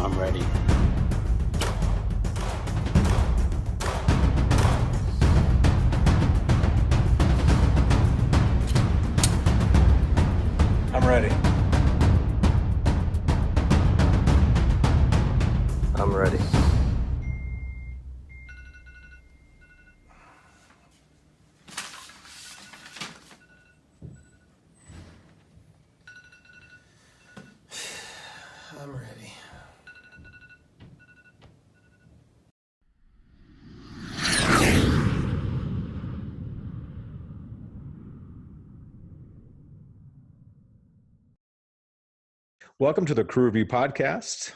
I'm ready. I'm ready. I'm ready. I'm ready. Welcome to the Crew Review Podcast.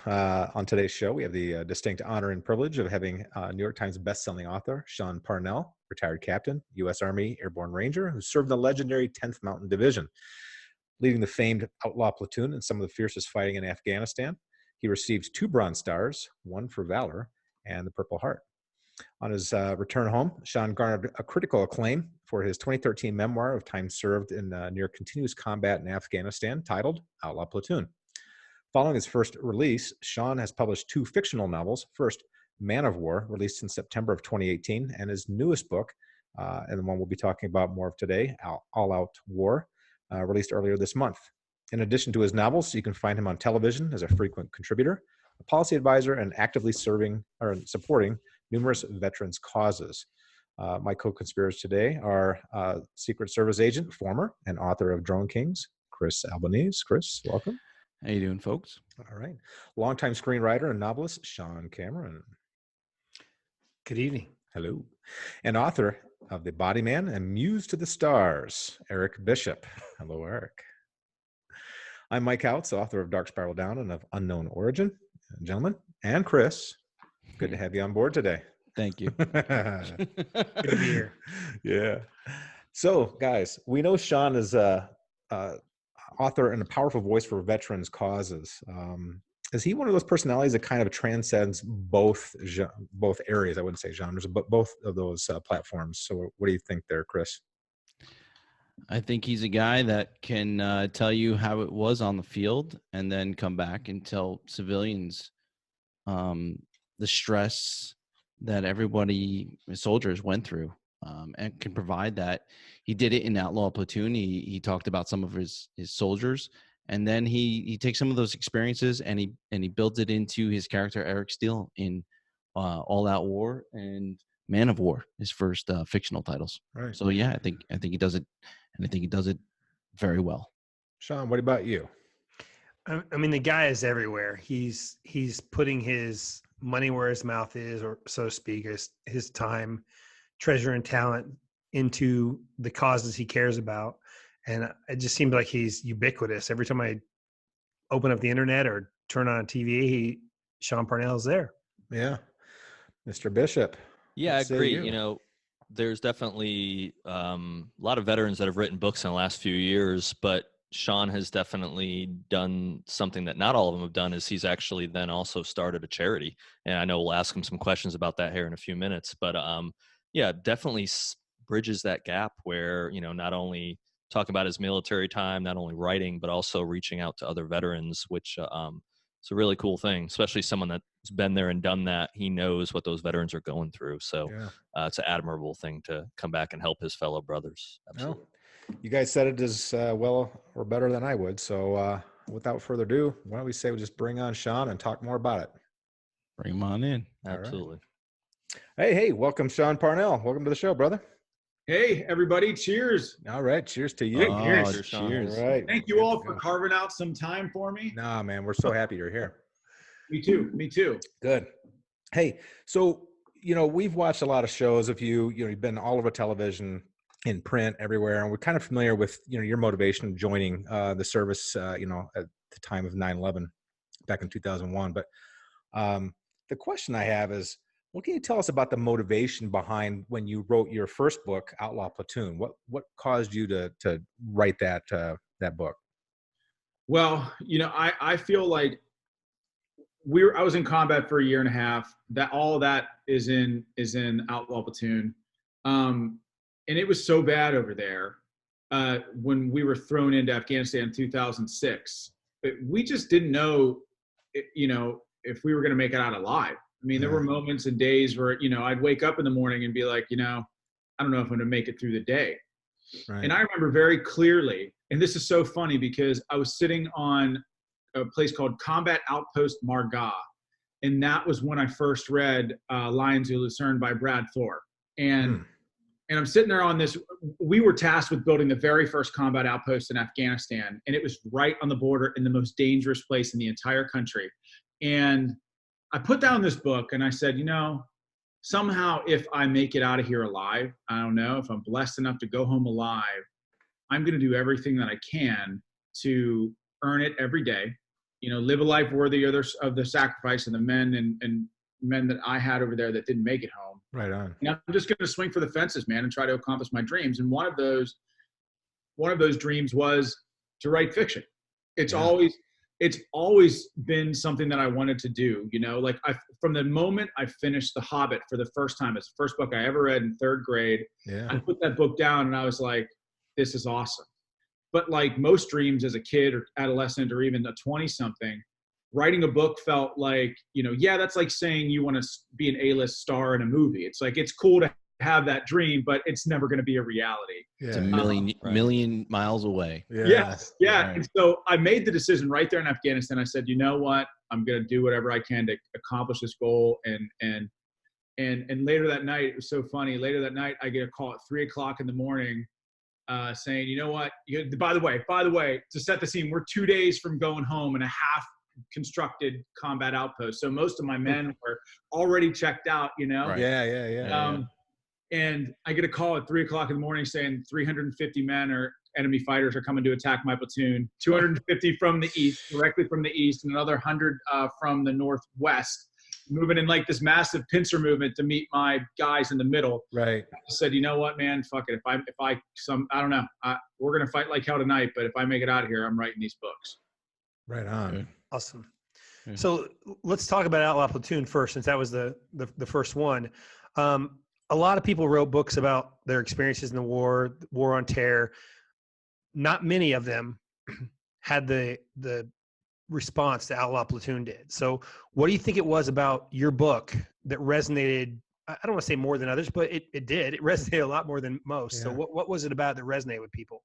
On today's show, we have the distinct honor and privilege of having New York Times best-selling author Sean Parnell, retired captain, U.S. Army Airborne Ranger, who served in the legendary 10th Mountain Division, leading the famed Outlaw Platoon in some of the fiercest fighting in Afghanistan. He received 2 Bronze Stars, 1 for valor, and the Purple Heart. On his return home, Sean garnered a critical acclaim for his 2013 memoir of time served in near continuous combat in Afghanistan, titled Outlaw Platoon. Following his first release, Sean has published 2 fictional novels. First, Man of War, released in September of 2018, and his newest book, and the one we'll be talking about more of today, All Out War, released earlier this month. In addition to his novels, you can find him on television as a frequent contributor, a policy advisor, and actively serving or supporting numerous veterans' causes. My co-conspirators today are Secret Service agent, former, and author of Drone Kings, Chris Albanese. Chris, welcome. How you doing, folks? All right. Longtime screenwriter and novelist, Sean Cameron. Good evening. Hello. And author of The Body Man and Muse to the Stars, Eric Bishop. Hello, Eric. I'm Mike Outs, author of Dark Spiral Down and of Unknown Origin. Gentlemen, and Chris, good to have you on board today. Thank you. Good to be here. Yeah. So, guys, we know Sean is a author and a powerful voice for veterans' causes. Is he one of those personalities that kind of transcends both areas? I wouldn't say genres, but both of those platforms. So what do you think there, Chris? I think he's a guy that can tell you how it was on the field and then come back and tell civilians the stress that everybody, soldiers, went through, and can provide that. He did it in Outlaw Platoon. He talked about some of his soldiers, and then he takes some of those experiences and he builds it into his character Eric Steele in All Out War and Man of War, his first fictional titles. Right. So yeah, I think he does it, and I think he does it very well. Sean, what about you? I mean, the guy is everywhere. He's putting his money where his mouth is, or so to speak, his time, treasure, and talent into the causes he cares about. And it just seems like he's ubiquitous. Every time I open up the internet or turn on a TV, Sean Parnell's there. Yeah. Mr. Bishop. Yeah, I agree. You know, there's definitely a lot of veterans that have written books in the last few years, but Sean has definitely done something that not all of them have done, is he's actually then also started a charity. And I know we'll ask him some questions about that here in a few minutes, but yeah, definitely bridges that gap where, you know, not only talking about his military time, not only writing, but also reaching out to other veterans, which it's a really cool thing, especially someone that's been there and done that. He knows what those veterans are going through. So it's an admirable thing to come back and help his fellow brothers. Absolutely. No, you guys said it as well or better than I would. So without further ado, why don't we say we just bring on Sean and talk more about it. Bring him on in. Absolutely. Right. Hey, welcome, Sean Parnell. Welcome to the show, brother. Hey, everybody. Cheers. All right. Cheers to you. Cheers. Cheers. All right. Thank you all for carving out some time for me. Nah, man, we're so happy you're here. Me too. Me too. Good. Hey, so, you know, we've watched a lot of shows of you. You know, you've been all over television, in print, everywhere, and we're kind of familiar with, you know, your motivation joining the service, you know, at the time of 9/11 back in 2001. But the question I have is, what can you tell us about the motivation behind when you wrote your first book, Outlaw Platoon? What caused you to write that book? Well, you know, I feel like I was in combat for a year and a half. That all of that is in Outlaw Platoon, and it was so bad over there when we were thrown into Afghanistan in 2006. We just didn't know, you know, if we were going to make it out alive. I mean, there were moments and days where, you know, I'd wake up in the morning and be like, you know, I don't know if I'm going to make it through the day. Right. And I remember very clearly, and this is so funny because I was sitting on a place called Combat Outpost Marga. And that was when I first read Lions of Lucerne by Brad Thor. And I'm sitting there on this, we were tasked with building the very first combat outpost in Afghanistan. And it was right on the border in the most dangerous place in the entire country. And I put down this book and I said, you know, somehow if I make it out of here alive, I don't know, if I'm blessed enough to go home alive, I'm going to do everything that I can to earn it every day, you know, live a life worthy of the sacrifice of the men and men that I had over there that didn't make it home. Right on. And I'm just going to swing for the fences, man, and try to accomplish my dreams. And one of those dreams was to write fiction. It's always been something that I wanted to do, you know, like from the moment I finished The Hobbit for the first time, it's the first book I ever read in 3rd grade. Yeah. I put that book down and I was like, this is awesome. But like most dreams as a kid or adolescent or even a 20-something, writing a book felt like, you know, yeah, that's like saying you want to be an A-list star in a movie. It's like, it's cool to have that dream, but it's never going to be a reality. Yeah. It's a million miles away. Yeah. Right. And so I made the decision right there in Afghanistan. I said, you know what? I'm going to do whatever I can to accomplish this goal. And later that night, it was so funny. Later that night, I get a call at 3:00 in the morning saying, you know what? By the way, to set the scene, we're 2 days from going home and a half constructed combat outpost. So most of my men were already checked out, you know? Right. Yeah. And I get a call at 3:00 in the morning saying 350 men or enemy fighters are coming to attack my platoon, 250 from the east, directly from the east, and another 100 from the northwest, moving in like this massive pincer movement to meet my guys in the middle. Right. I said, you know what, man, fuck it. I don't know, we're going to fight like hell tonight, but if I make it out of here, I'm writing these books. Right on. Awesome. So let's talk about Outlaw Platoon first, since that was the first one. A lot of people wrote books about their experiences in the war on terror. Not many of them had the response that Outlaw Platoon did. So what do you think it was about your book that resonated? I don't want to say more than others, but it did. It resonated a lot more than most. Yeah. So what was it about that resonated with people?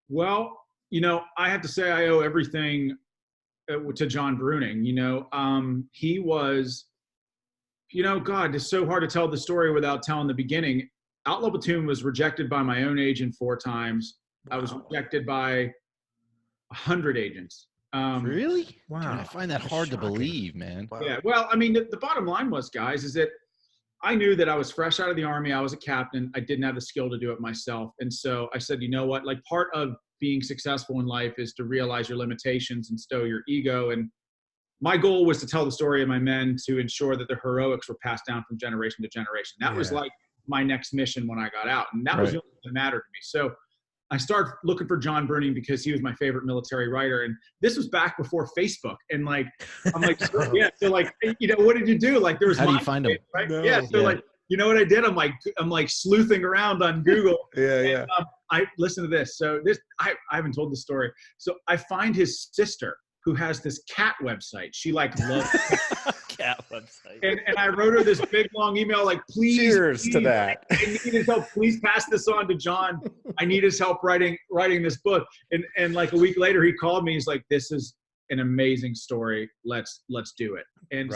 Well, you know, I have to say I owe everything to John Bruning. You know, he was, you know, God, it's so hard to tell the story without telling the beginning. Outlaw Platoon was rejected by my own agent 4 times. Wow. I was rejected by 100 agents. Really? Wow. Dude, I find that hard to believe, man. Wow. Yeah. Well, I mean, the bottom line was, guys, is that I knew that I was fresh out of the Army. I was a captain. I didn't have the skill to do it myself. And so I said, you know what, like part of being successful in life is to realize your limitations and stow your ego. And my goal was to tell the story of my men to ensure that the heroics were passed down from generation to generation. That was like my next mission when I got out. And that was really what mattered to me. So I started looking for John Bruning because he was my favorite military writer. And this was back before Facebook. And like, I'm like, so like, you know, what did you do? Like there was, how do you find him? Right? No. Yeah. So like, you know what I did? I'm like sleuthing around on Google. Yeah. I listen to this. So I haven't told the story. So I find his sister who has this cat website. She like loves cat website. And I wrote her this big long email like, please to that. I need his help. Please pass this on to John. I need his help writing this book. And like a week later he called me. He's like, this is an amazing story. Let's do it. And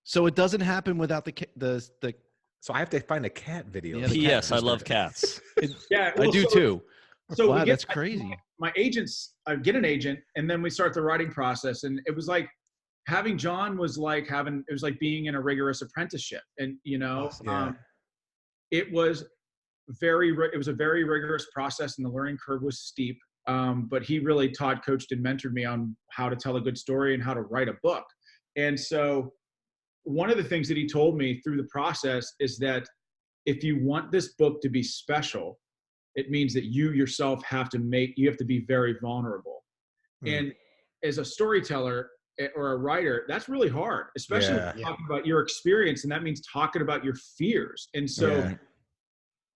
so it doesn't happen without the So I have to find a cat video. Yeah, P.S. I love cats. Yeah, I do too. So wow, that's crazy. My agents, I get an agent, and then we start the writing process. And it was like having John was like it was like being in a rigorous apprenticeship. And, you know, it was a very rigorous process, and the learning curve was steep. But he really taught, coached, and mentored me on how to tell a good story and how to write a book. And so one of the things that he told me through the process is that if you want this book to be special, it means that you yourself have to be very vulnerable. And as a storyteller or a writer, that's really hard, especially talking about your experience. And that means talking about your fears. And so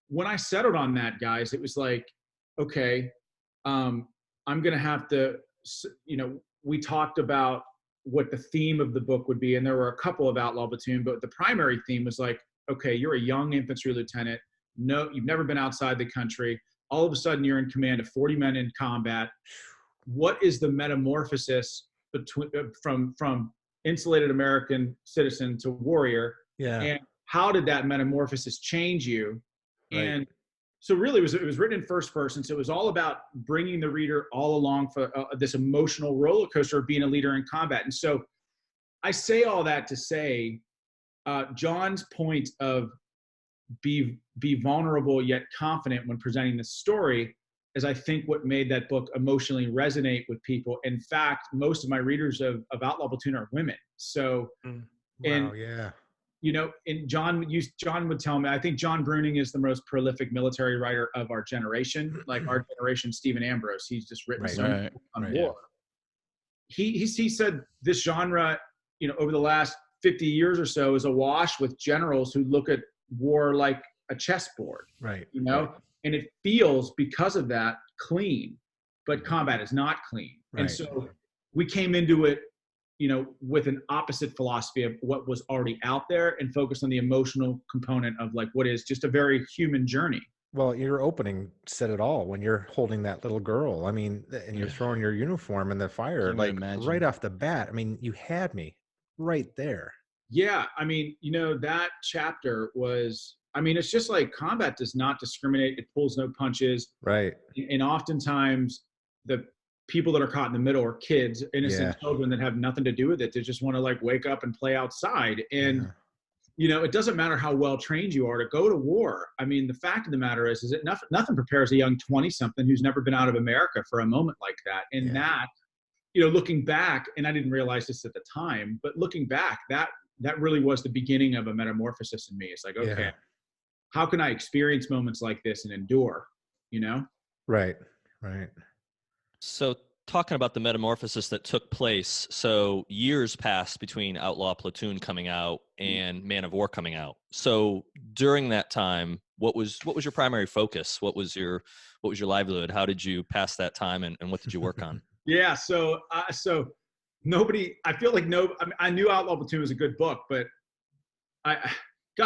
when I settled on that, guys, it was like, okay, I'm going to have to, you know, we talked about what the theme of the book would be. And there were a couple of Outlaw Platoon, but the primary theme was like, okay, you're a young infantry lieutenant. No, you've never been outside the country. All of a sudden you're in command of 40 men in combat. What is the metamorphosis between from insulated American citizen to warrior? Yeah. And how did that metamorphosis change you? Right. And so really it was written in first person. So it was all about bringing the reader all along for this emotional roller coaster of being a leader in combat. And so I say all that to say, John's point of be vulnerable yet confident when presenting the story is, I think, what made that book emotionally resonate with people. In fact, most of my readers of Outlaw Platoon are women. So, yeah. You know, and John would tell me, I think John Bruning is the most prolific military writer of our generation, like our generation, Stephen Ambrose. He's just written so much on war. He said this genre, you know, over the last 50 years or so is awash with generals who look at war like a chessboard, right? You know, and it feels, because of that, clean, but combat is not clean. Right. And so we came into it, you know, with an opposite philosophy of what was already out there and focused on the emotional component of like what is just a very human journey. Well, your opening said it all when you're holding that little girl. I mean, and you're throwing your uniform in the fire, like right off the bat. I mean, you had me right there. Yeah. I mean, you know, that chapter was, I mean, it's just like combat does not discriminate. It pulls no punches. Right. And oftentimes the people that are caught in the middle are kids, innocent children that have nothing to do with it. They just want to like wake up and play outside. And, you know, it doesn't matter how well trained you are to go to war. I mean, the fact of the matter is that nothing prepares a young 20-something who's never been out of America for a moment like that. And that, you know, looking back, and I didn't realize this at the time, but looking back, that really was the beginning of a metamorphosis in me. It's like, okay, how can I experience moments like this and endure, you know? Right. So talking about the metamorphosis that took place, so years passed between Outlaw Platoon coming out and Man of War coming out. So during that time, what was your primary focus? What was your livelihood? How did you pass that time, and what did you work on? Yeah, so nobody, I feel like I knew Outlaw Platoon was a good book, but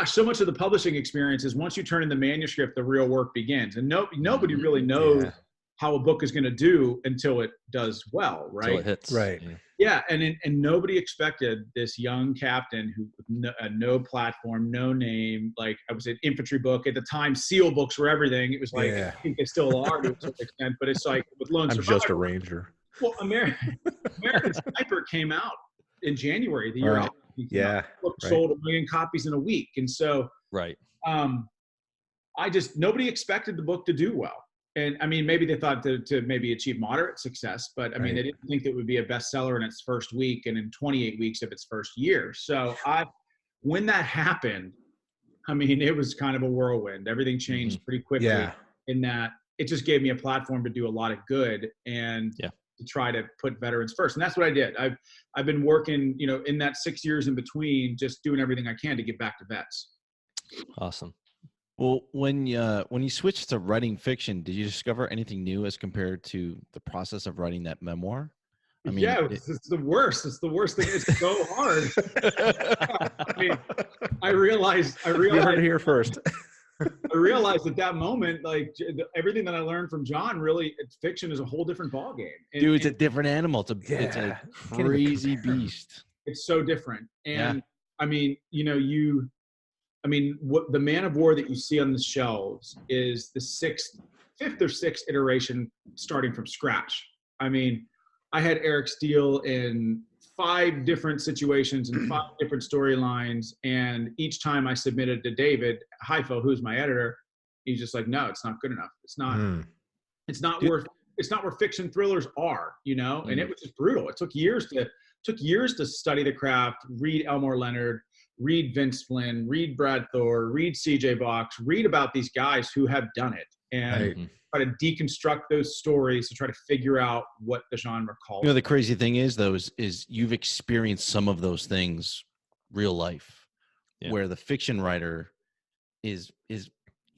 so much of the publishing experience is once you turn in the manuscript, the real work begins, and nobody really knows how a book is going to do until it does well, right? Until it hits. Right. Yeah, and nobody expected this young captain who no platform, no name. Like, I was an infantry book at the time. SEAL books were everything. It was like, I think they still are to a certain extent, but it's like with Lone Survivor. I'm just a ranger. Well, American Sniper came out in January the year after. Yeah. Book sold 1 million copies in a week, and so nobody expected the book to do well. And I mean, maybe they thought to maybe achieve moderate success, but I mean, they didn't think that it would be a bestseller in its first week and in 28 weeks of its first year. So when that happened, I mean, it was kind of a whirlwind. Everything changed pretty quickly in that it just gave me a platform to do a lot of good and to try to put veterans first. And that's what I did. I've been working, you know, in that 6 years in between, just doing everything I can to give back to vets. Awesome. Well, when you switched to writing fiction, did you discover anything new as compared to the process of writing that memoir? I mean, it's the worst. It's the worst thing. It's so hard. I mean, I realized. You heard it here first. I realized at that moment, like everything that I learned from John, really, fiction is a whole different ballgame. Dude, it's a different animal. It's a crazy beast. It's so different. And I mean, you know, what the Man of War that you see on the shelves is the fifth or sixth iteration starting from scratch. I mean, I had Eric Steele in 5 different situations and 5 different storylines. And each time I submitted to David Heifel, who's my editor, he's just like, no, it's not good enough. It's not where fiction thrillers are, you know? And it was just brutal. It took years to study the craft, read Elmore Leonard, read Vince Flynn, read Brad Thor, read CJ Box, read about these guys who have done it, and try to deconstruct those stories to try to figure out what the genre calls. You know, the crazy thing is, though, is you've experienced some of those things real life, where the fiction writer is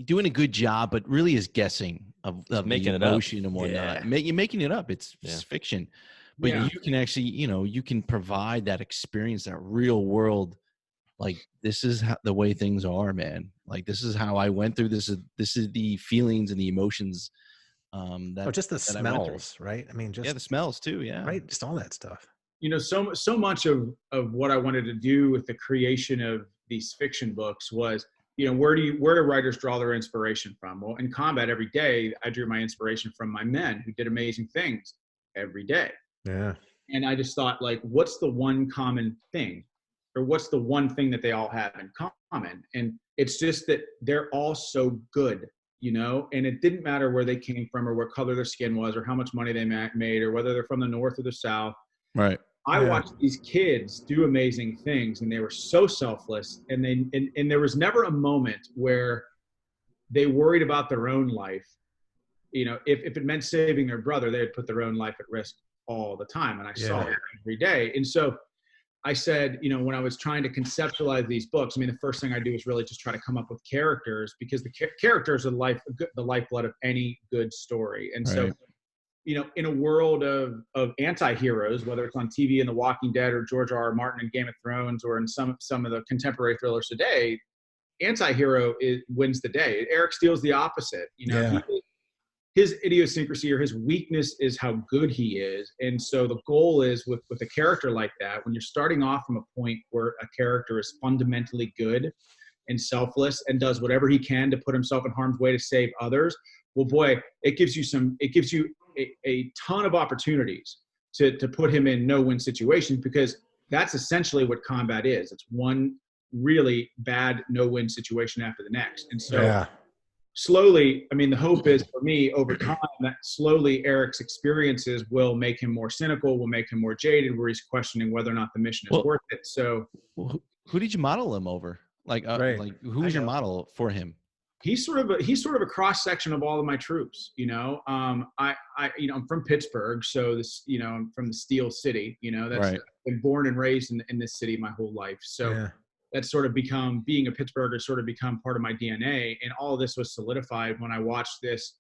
doing a good job, but really is guessing of making the emotion and whatnot. You're making it up. It's fiction. but Yeah. you can actually, you can provide that experience, that real world. Like, this is the way things are, man. Like, this is how I went through this. This is the feelings and the emotions just the that I went through. smells, right? I mean, just The smells too. Yeah. right. Just all that stuff. So much of what I wanted to do with the creation of these fiction books was, where do writers draw their inspiration from? Well, in combat every day, I drew my inspiration from my men who did amazing things every day. Yeah. And I just thought, like, what's the one common thing, or what's the one thing that they all have in common? And it's just that they're all so good, and it didn't matter where they came from or what color their skin was or how much money they made or whether they're from the North or the South. Right. I watched these kids do amazing things, and they were so selfless, and there was never a moment where they worried about their own life. If it meant saving their brother, they would put their own life at risk all the time. And I saw it every day. And so I said, when I was trying to conceptualize these books, the first thing I do is really just try to come up with characters, because the characters are the lifeblood of any good story. And so, in a world of anti-heroes, whether it's on TV in The Walking Dead or George R.R. Martin in Game of Thrones or in some of the contemporary thrillers today, anti-hero wins the day. Eric Steele's the opposite. His idiosyncrasy or his weakness is how good he is. And so the goal is with a character like that, when you're starting off from a point where a character is fundamentally good and selfless and does whatever he can to put himself in harm's way to save others, well, boy, it gives you a ton of opportunities to put him in no-win situations, because that's essentially what combat is. It's one really bad no-win situation after the next. And so slowly, the hope is for me over time that slowly Eric's experiences will make him more cynical, will make him more jaded, where he's questioning whether or not the mission is worth it. So who did you model him over? Like who's your model for him? He's sort of a cross section of all of my troops. I'm from Pittsburgh, so this, I'm from the Steel City. I've been born and raised in this city my whole life. So that's sort of become, being a Pittsburgher sort of become part of my DNA. And all of this was solidified when I watched this,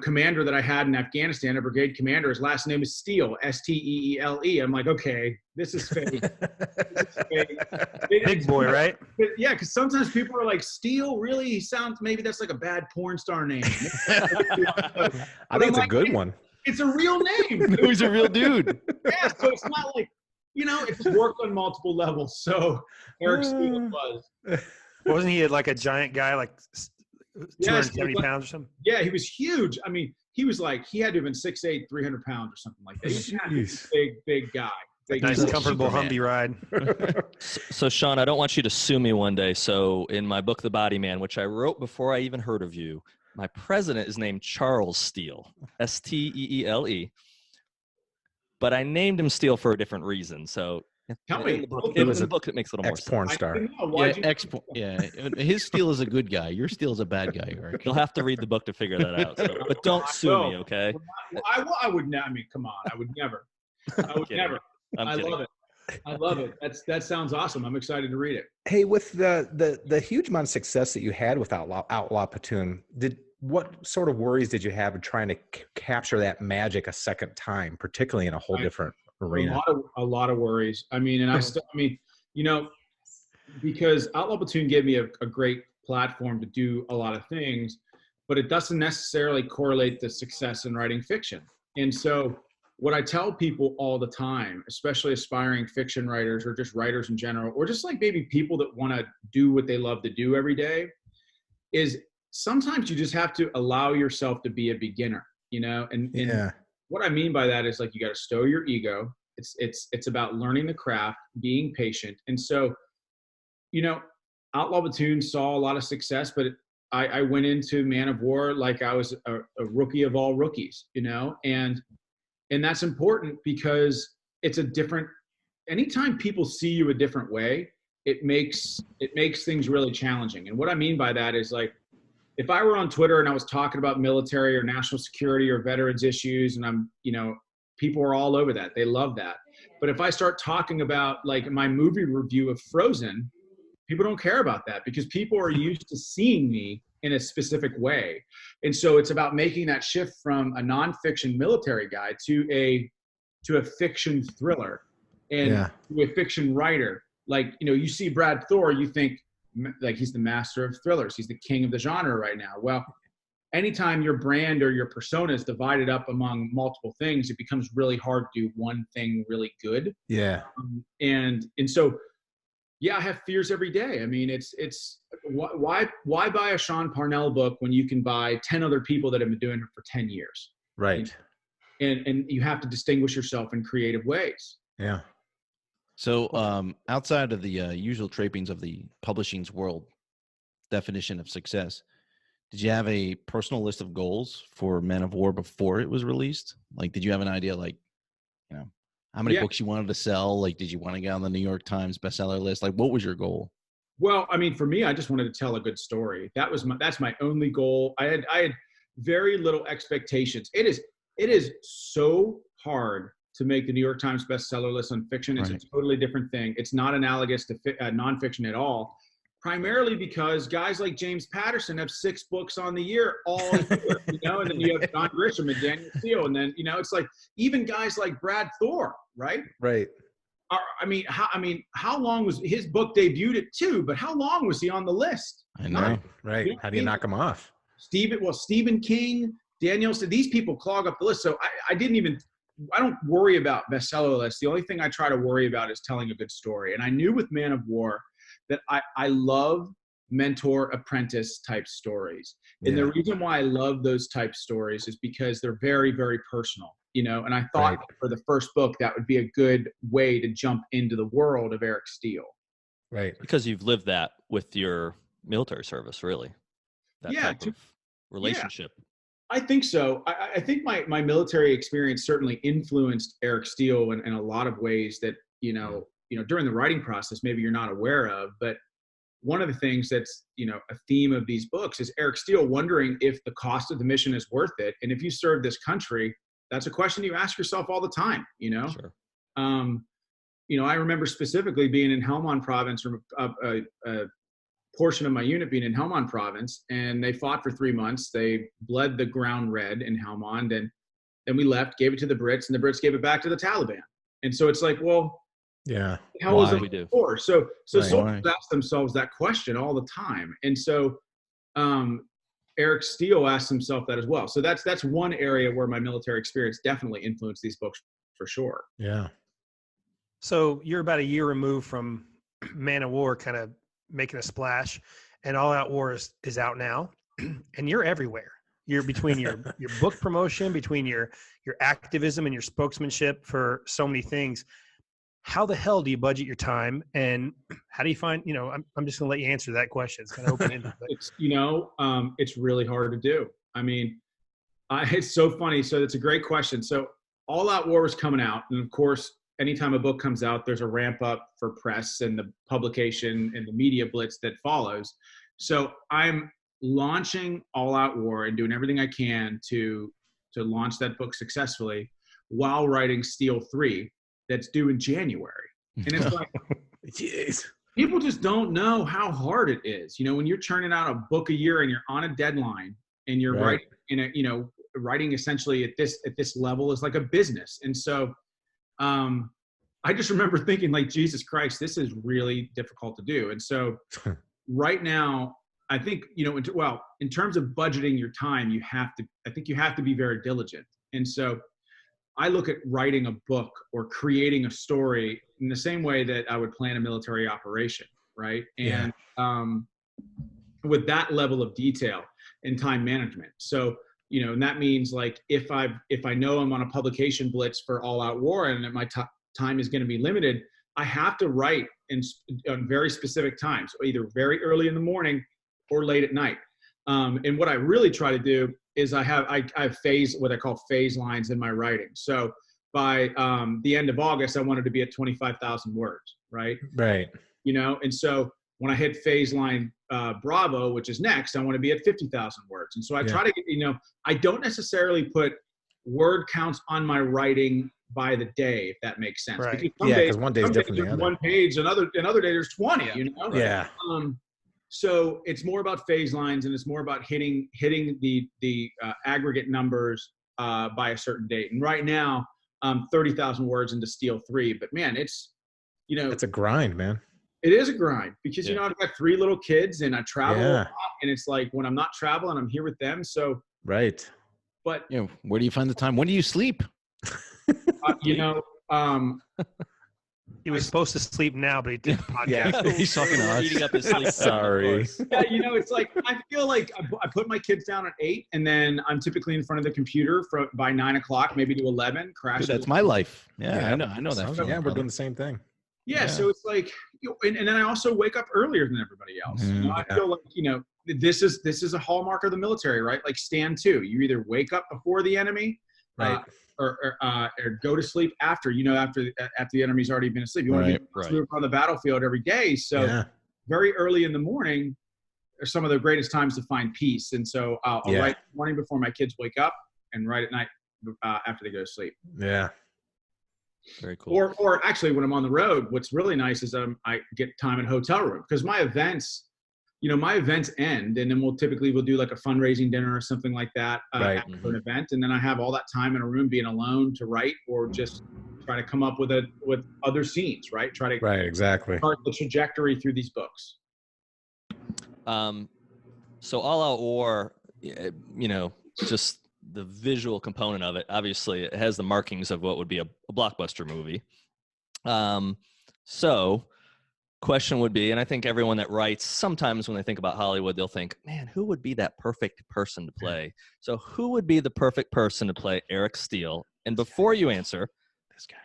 commander that I had in Afghanistan, a brigade commander. His last name is Steele, Steele. I'm like, okay, this is fake. Big boy, right? Yeah, because sometimes people are like, Steele, really? He sounds, maybe that's like a bad porn star name. I think it's a good one. It's a real name. He's a real dude. Yeah, so it's not like, it's worked on multiple levels. So Eric Steele was. Wasn't he like a giant guy, like 270 pounds or something? Yeah, he was huge. He was like, he had to have been 6'8", 300 pounds or something like that. He was a big guy. Nice, comfortable Humvee ride. So, Sean, I don't want you to sue me one day. So in my book, The Body Man, which I wrote before I even heard of you, my president is named Charles Steele, Steele. But I named him Steele for a different reason. So tell me. In the book, it makes a little more sense. Ex-porn star. His Steele is a good guy. Your Steele is a bad guy, Eric. You'll have to read the book to figure that out. So, but don't sue me, okay? I would not. Come on. I would never. I would never. I love it. I love it. That sounds awesome. I'm excited to read it. Hey, with the huge amount of success that you had with Outlaw Platoon, what sort of worries did you have in trying to capture that magic a second time, particularly in a whole different arena? A lot of worries. Because Outlaw Platoon gave me a great platform to do a lot of things, but it doesn't necessarily correlate to success in writing fiction. And so what I tell people all the time, especially aspiring fiction writers or just writers in general, or just like maybe people that want to do what they love to do every day, is sometimes you just have to allow yourself to be a beginner, and what I mean by that is, like, you got to stow your ego. It's about learning the craft, being patient. And so, Outlaw Platoon saw a lot of success, but I went into Man of War like I was a rookie of all rookies, and that's important, because it's a different, anytime people see you a different way, it makes things really challenging. And what I mean by that is, like, if I were on Twitter and I was talking about military or national security or veterans issues, and people are all over that. They love that. But if I start talking about, like, my movie review of Frozen, people don't care about that, because people are used to seeing me in a specific way. And so it's about making that shift from a nonfiction military guy to a to a fiction thriller and Yeah. to a fiction writer. Like, you know, you see Brad Thor, you think like he's the master of thrillers. He's the king of the genre right now. Well, anytime your brand or your persona is divided up among multiple things, it becomes really hard to do one thing really good. Yeah. And so, yeah, I have fears every day. I mean, it's why buy a Sean Parnell book when you can buy 10 other people that have been doing it for 10 years? Right. And you have to distinguish yourself in creative ways. Yeah. So outside of the usual trappings of the publishing's world definition of success, did you have a personal list of goals for Men of War before it was released? Like, did you have an idea, like, you know, how many books you wanted to sell? Like, did you want to get on the New York Times bestseller list? Like, what was your goal? Well, I mean, for me, I just wanted to tell a good story. That's my only goal. I had very little expectations. It is so hard to make the New York Times bestseller list on fiction. It's a totally different thing. It's not analogous to nonfiction at all. Primarily because guys like James Patterson have 6 books on the year all year, you know, and then you have John Grisham and Daniel Steele, and then, you know, it's like even guys like Brad Thor, right? Right. How long was his book debuted at 2? But how long was he on the list? I know, right? How do you knock him off? Stephen King, Daniel, these people clog up the list. So I don't worry about bestseller lists. The only thing I try to worry about is telling a good story. And I knew with Man of War that I love mentor apprentice type stories. And the reason why I love those type stories is because they're very, very personal, you know, and I thought for the first book, that would be a good way to jump into the world of Eric Steele. Right. Because you've lived that with your military service, really. That type of relationship. I think so. I think my military experience certainly influenced Eric Steele in a lot of ways that, you know, during the writing process, maybe you're not aware of, but one of the things that's, you know, a theme of these books is Eric Steele wondering if the cost of the mission is worth it. And if you serve this country, that's a question you ask yourself all the time, you know? Sure. You know, I remember specifically being in Helmand province, or a portion of my unit being in Helmand province, and they fought for 3 months. They bled the ground red in Helmand, and then we left, gave it to the Brits, and the Brits gave it back to the Taliban. And so it's like, well, yeah, how was it we do? before? So soldiers Why? ask themselves that question all the time. And so Eric Steele asked himself that as well. So that's one area where my military experience definitely influenced these books for sure. Yeah. So you're about a year removed from Man of War kind of making a splash, and All Out War is out now, and you're everywhere. You're between your book promotion, between your activism and your spokesmanship for so many things. How the hell do you budget your time, and how do you find, you know, I'm just going to let you answer that question. It's kind of open-ended. It's, you know, it's really hard to do. I mean, it's so funny. So it's a great question. So All Out War was coming out. And of course, anytime a book comes out, there's a ramp up for press and the publication and the media blitz that follows. So I'm launching All Out War and doing everything I can to launch that book successfully while writing Steel 3 that's due in January. And it's like, Jeez. People just don't know how hard it is. You know, when you're churning out a book a year and you're on a deadline and you're writing in a, you know, writing essentially at this level is like a business. And so I just remember thinking, like, Jesus Christ, this is really difficult to do. And so right now, I think, you know, in terms of budgeting your time, I think you have to be very diligent. And so I look at writing a book or creating a story in the same way that I would plan a military operation, right? And with that level of detail and time management. So, you know, and that means, like, if I know I'm on a publication blitz for All Out War and my time is going to be limited, I have to write on very specific times, either very early in the morning or late at night. And what I really try to do is I have what I call phase lines in my writing. So by the end of August, I wanted to be at 25,000 words, right? Right. You know, and so when I hit phase line Bravo, which is next, I want to be at 50,000 words. And so I try to get, you know, I don't necessarily put word counts on my writing by the day, if that makes sense. Right. Because because one day is different than the other. One page, another day there's 20, you know? Yeah. So it's more about phase lines, and it's more about hitting the aggregate numbers by a certain date. And right now, 30,000 words into Steel 3. But man, it's, it's a grind, man. it is a grind because, I've got 3 little kids and I travel a lot, and it's like when I'm not traveling, I'm here with them. So, right. But, where do you find the time? When do you sleep? He was supposed to sleep now, but he did the podcast. He's talking to us. Eating up his sleep. Sorry. Yeah, it's like I feel like I put my kids down at 8, and then I'm typically in front of the computer by 9 o'clock, maybe to 11. Dude, that's my life. Yeah, I know that. Yeah, we're doing the same thing. Yeah, so it's like, and then I also wake up earlier than everybody else. I feel like this is a hallmark of the military, right? Like stand to. You either wake up before the enemy, right. Or go to sleep after the enemy's already been asleep. You want to be on the battlefield every day. So very early in the morning are some of the greatest times to find peace. And so I'll write in the morning before my kids wake up, and write at night after they go to sleep. Yeah. Very cool. Or actually, when I'm on the road, what's really nice is I get time in a hotel room, because my events end, and then we'll do like a fundraising dinner or something like that after an event, and then I have all that time in a room being alone to write, or just try to come up with other scenes, right? Try to exactly chart the trajectory through these books. So All Out War, just the visual component of it, obviously it has the markings of what would be a blockbuster movie. So question would be, and I think everyone that writes, sometimes when they think about Hollywood, they'll think, man, who would be that perfect person to play? So who would be the perfect person to play Eric Steele? And before you answer, this guy,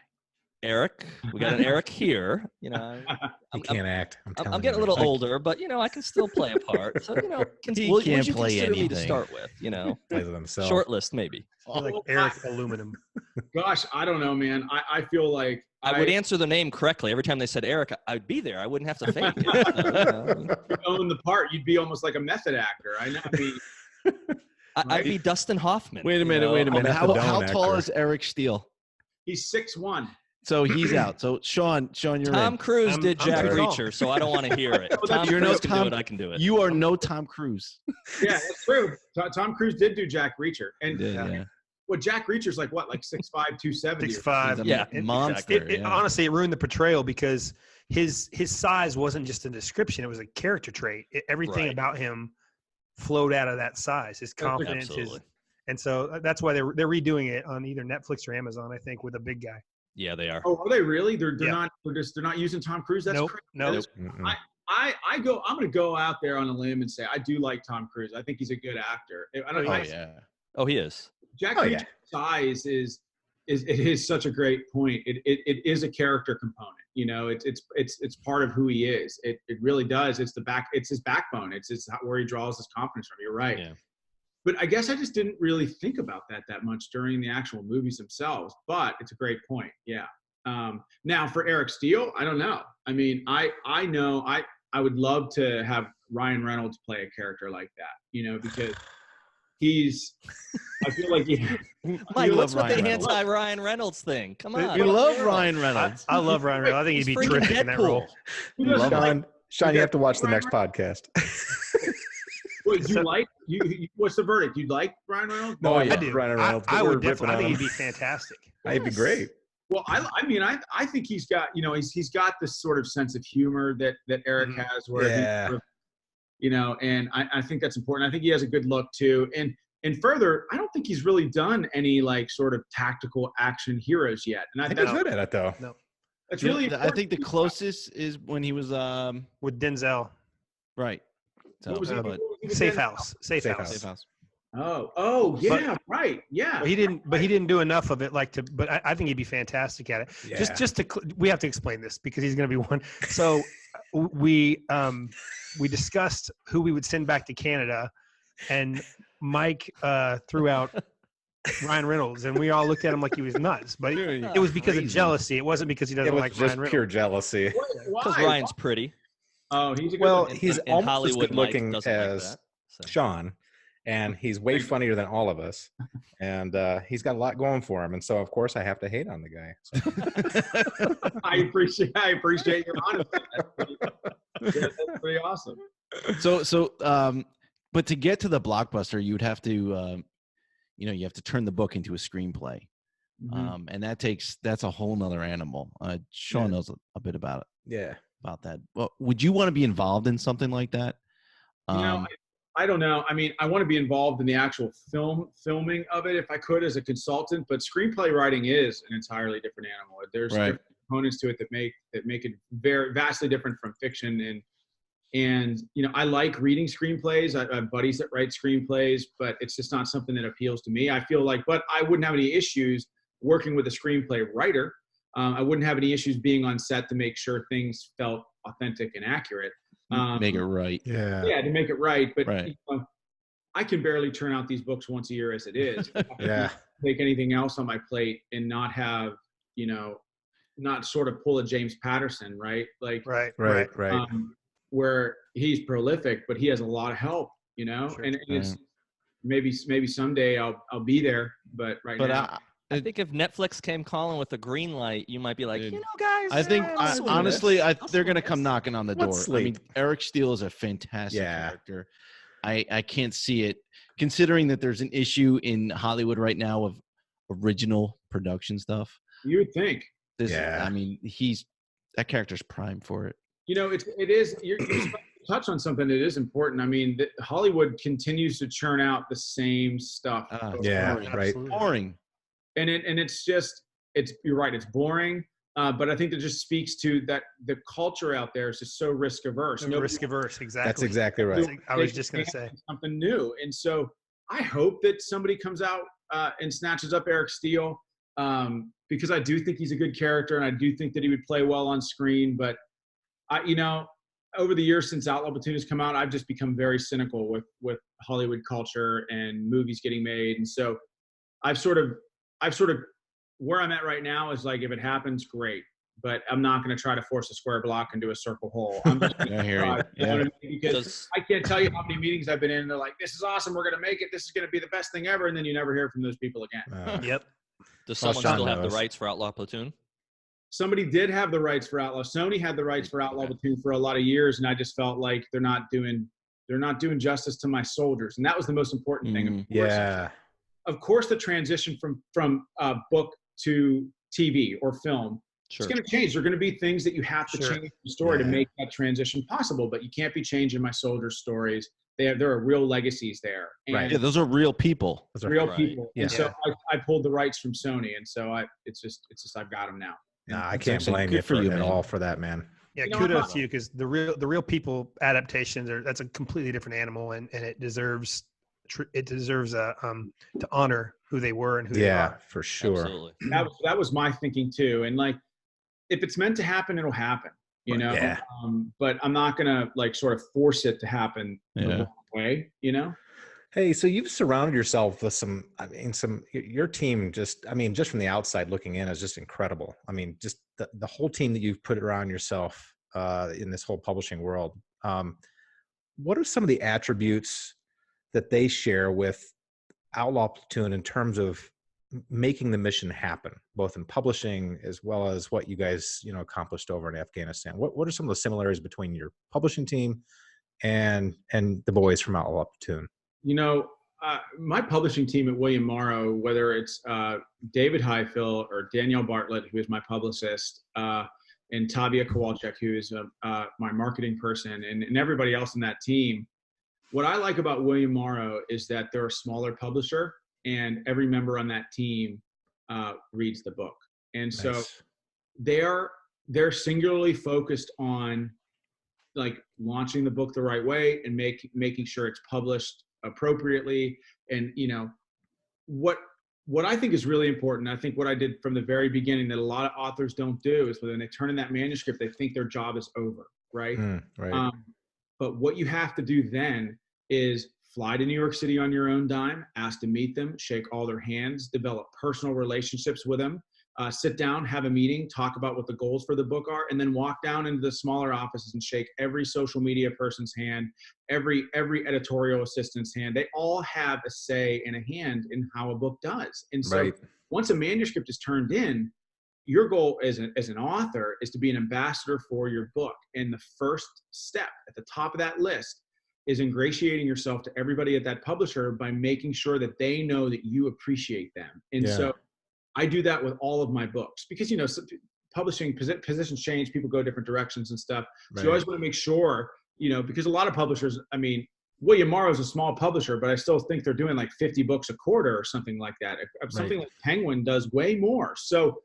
Eric, we got an Eric here. He can't act. I'm getting a little older, but I can still play a part. So he would can't you play consider anything me to start with? Plays it himself. Short list maybe. Like Eric Aluminum. Gosh, I don't know, man. I feel like I would answer the name correctly every time they said Eric. I'd be there. I wouldn't have to fake it. You own the part. You'd be almost like a method actor. I'd be Dustin Hoffman. Wait a minute. How tall is Eric Steele? He's 6'1". So he's out. So Sean, you're Tom in. Cruise did Jack pretty tall. Reacher, so I don't want to hear it. Tom You're Cruise no can do it. I can do it. You are no Tom Cruise. Yeah, that's true. Tom Cruise did do Jack Reacher, and Yeah. Jack Reacher's like what, like 6'5", 270. 6'5". Yeah, monster. Honestly, it ruined the portrayal, because his size wasn't just a description; it was a character trait. Everything about him flowed out of that size. His confidence, and so that's why they're redoing it on either Netflix or Amazon, I think, with a big guy. Yeah, they are. Oh, are they really? They're not. They're not using Tom Cruise. That's crazy. Nope. I'm going to go out there on a limb and say I do like Tom Cruise. I think he's a good actor. Oh, he is. Jack Reacher's size is such a great point. It is a character component. It's part of who he is. It really does. It's his backbone. It's where he draws his confidence from. You're right. Yeah. But I guess I just didn't really think about that much during the actual movies themselves. But it's a great point. Yeah. Now for Eric Steele, I don't know. I mean, I know I would love to have Ryan Reynolds play a character like that, because I feel like Mike, what's with the anti-Ryan Reynolds thing? Come on. You love Ryan Reynolds. I love Ryan Reynolds. I think he'd be terrific in that role. Sean, you have to watch the next podcast. Wait, what's the verdict? You like Ryan Reynolds? No, I do. Ryan Reynolds. I would definitely. I think he'd be fantastic. He'd be great. Well, I think he's got, he's got this sort of sense of humor that Eric has, where and I think that's important. I think he has a good look too. And further, I don't think he's really done any like sort of tactical action heroes yet. And I think he's good at it though. No, that's really important. I think the closest is when he was with Denzel. Right. So, Safe House. Oh, yeah, right, yeah. But he didn't do enough of it. But I think he'd be fantastic at it. Yeah. We have to explain this because he's going to be one. So we discussed who we would send back to Canada, and Mike threw out Ryan Reynolds, and we all looked at him like he was nuts. But it was because of jealousy. It wasn't because he doesn't like Ryan Reynolds. Pure jealousy. Because Ryan's pretty. Oh, he's a good he's in almost Hollywood as good looking as Sean, and he's way funnier than all of us, and he's got a lot going for him, and so of course I have to hate on the guy. So. I appreciate your honesty. That's pretty awesome. So, but to get to the blockbuster, you'd have to, you have to turn the book into a screenplay. And that's a whole nother animal. Sean knows a bit about it. Yeah. About that. Well, would you want to be involved in something like that? I don't know. I mean, I want to be involved in the actual filming of it if I could as a consultant, but screenplay writing is an entirely different animal. There's different components to it that make it very vastly different from fiction. And I like reading screenplays. I have buddies that write screenplays, but it's just not something that appeals to me. I feel like, but I wouldn't have any issues working with a screenplay writer. I wouldn't have any issues being on set to make sure things felt authentic and accurate. Make it right. Yeah, to make it right. But I can barely turn out these books once a year as it is. Take anything else on my plate and not have, not sort of pull a James Patterson, right? Like, right. Where he's prolific, but he has a lot of help, Sure. and it's maybe someday I'll be there, but now. I think if Netflix came calling with a green light, you might be like, guys. I think honestly, they're going to come knocking on the door. Sleep. I mean, Eric Steele is a fantastic character. I can't see it, considering that there's an issue in Hollywood right now of original production stuff. You would think. I mean, that character's prime for it. It is. You're touch on something that is important. I mean, Hollywood continues to churn out the same stuff. Boring. And it's just, you're right, it's boring. But I think that just speaks to that the culture out there is just so risk averse. Risk averse, exactly. That's exactly right. I was just going to say something new. And so I hope that somebody comes out and snatches up Eric Steele, because I do think he's a good character and I do think that he would play well on screen. But over the years since Outlaw Platoon has come out, I've just become very cynical with Hollywood culture and movies getting made. And so I've sort of where I'm at right now is like, if it happens, great, but I'm not going to try to force a square block into a circle hole. I'm just I hear you. Yeah. Because I can't tell you how many meetings I've been in. They're like, this is awesome. We're going to make it. This is going to be the best thing ever. And then you never hear from those people again. Yep. Does someone still have the rights for Outlaw Platoon? Somebody did have the rights for Outlaw. Sony had the rights for Outlaw Platoon for a lot of years. And I just felt like they're not doing justice to my soldiers. And that was the most important thing. Of course, the transition from book to TV or film, it's going to change. There are going to be things that you have to change the story to make that transition possible, but you can't be changing my soldiers' stories. There are real legacies there. And Yeah, those are real people. People. Yeah. And so I pulled the rights from Sony, and so it's just I've got them now. Nah, I can't blame you at all for that, man. Yeah, kudos to you, because the real people adaptations that's a completely different animal, and it deserves to honor who they were and who they are. For sure. Absolutely. That was my thinking too. And like, if it's meant to happen, it'll happen, but I'm not going to like sort of force it to happen the wrong way, Hey, so you've surrounded yourself with your team just from the outside looking in is just incredible. I mean, just the whole team that you've put around yourself in this whole publishing world. What are some of the attributes that they share with Outlaw Platoon in terms of making the mission happen, both in publishing as well as what you guys, accomplished over in Afghanistan? What are some of the similarities between your publishing team and the boys from Outlaw Platoon? My publishing team at William Morrow, whether it's David Highfill or Danielle Bartlett, who is my publicist, and Tavia Kowalczyk, who is my marketing person, and everybody else in that team, what I like about William Morrow is that they're a smaller publisher, and every member on that team reads the book. And so they're singularly focused on like launching the book the right way and making sure it's published appropriately. And what I think is really important, I think what I did from the very beginning that a lot of authors don't do, is when they turn in that manuscript, they think their job is over, right? But what you have to do then is fly to New York City on your own dime, ask to meet them, shake all their hands, develop personal relationships with them, sit down, have a meeting, talk about what the goals for the book are, and then walk down into the smaller offices and shake every social media person's hand, every editorial assistant's hand. They all have a say and a hand in how a book does. And so once a manuscript is turned in, your goal as an author is to be an ambassador for your book. And the first step at the top of that list is ingratiating yourself to everybody at that publisher by making sure that they know that you appreciate them. And so I do that with all of my books because, publishing positions change, people go different directions and stuff. So you always want to make sure, because a lot of publishers, William Morrow's a small publisher, but I still think they're doing like 50 books a quarter or something like that. Something like Penguin does way more. So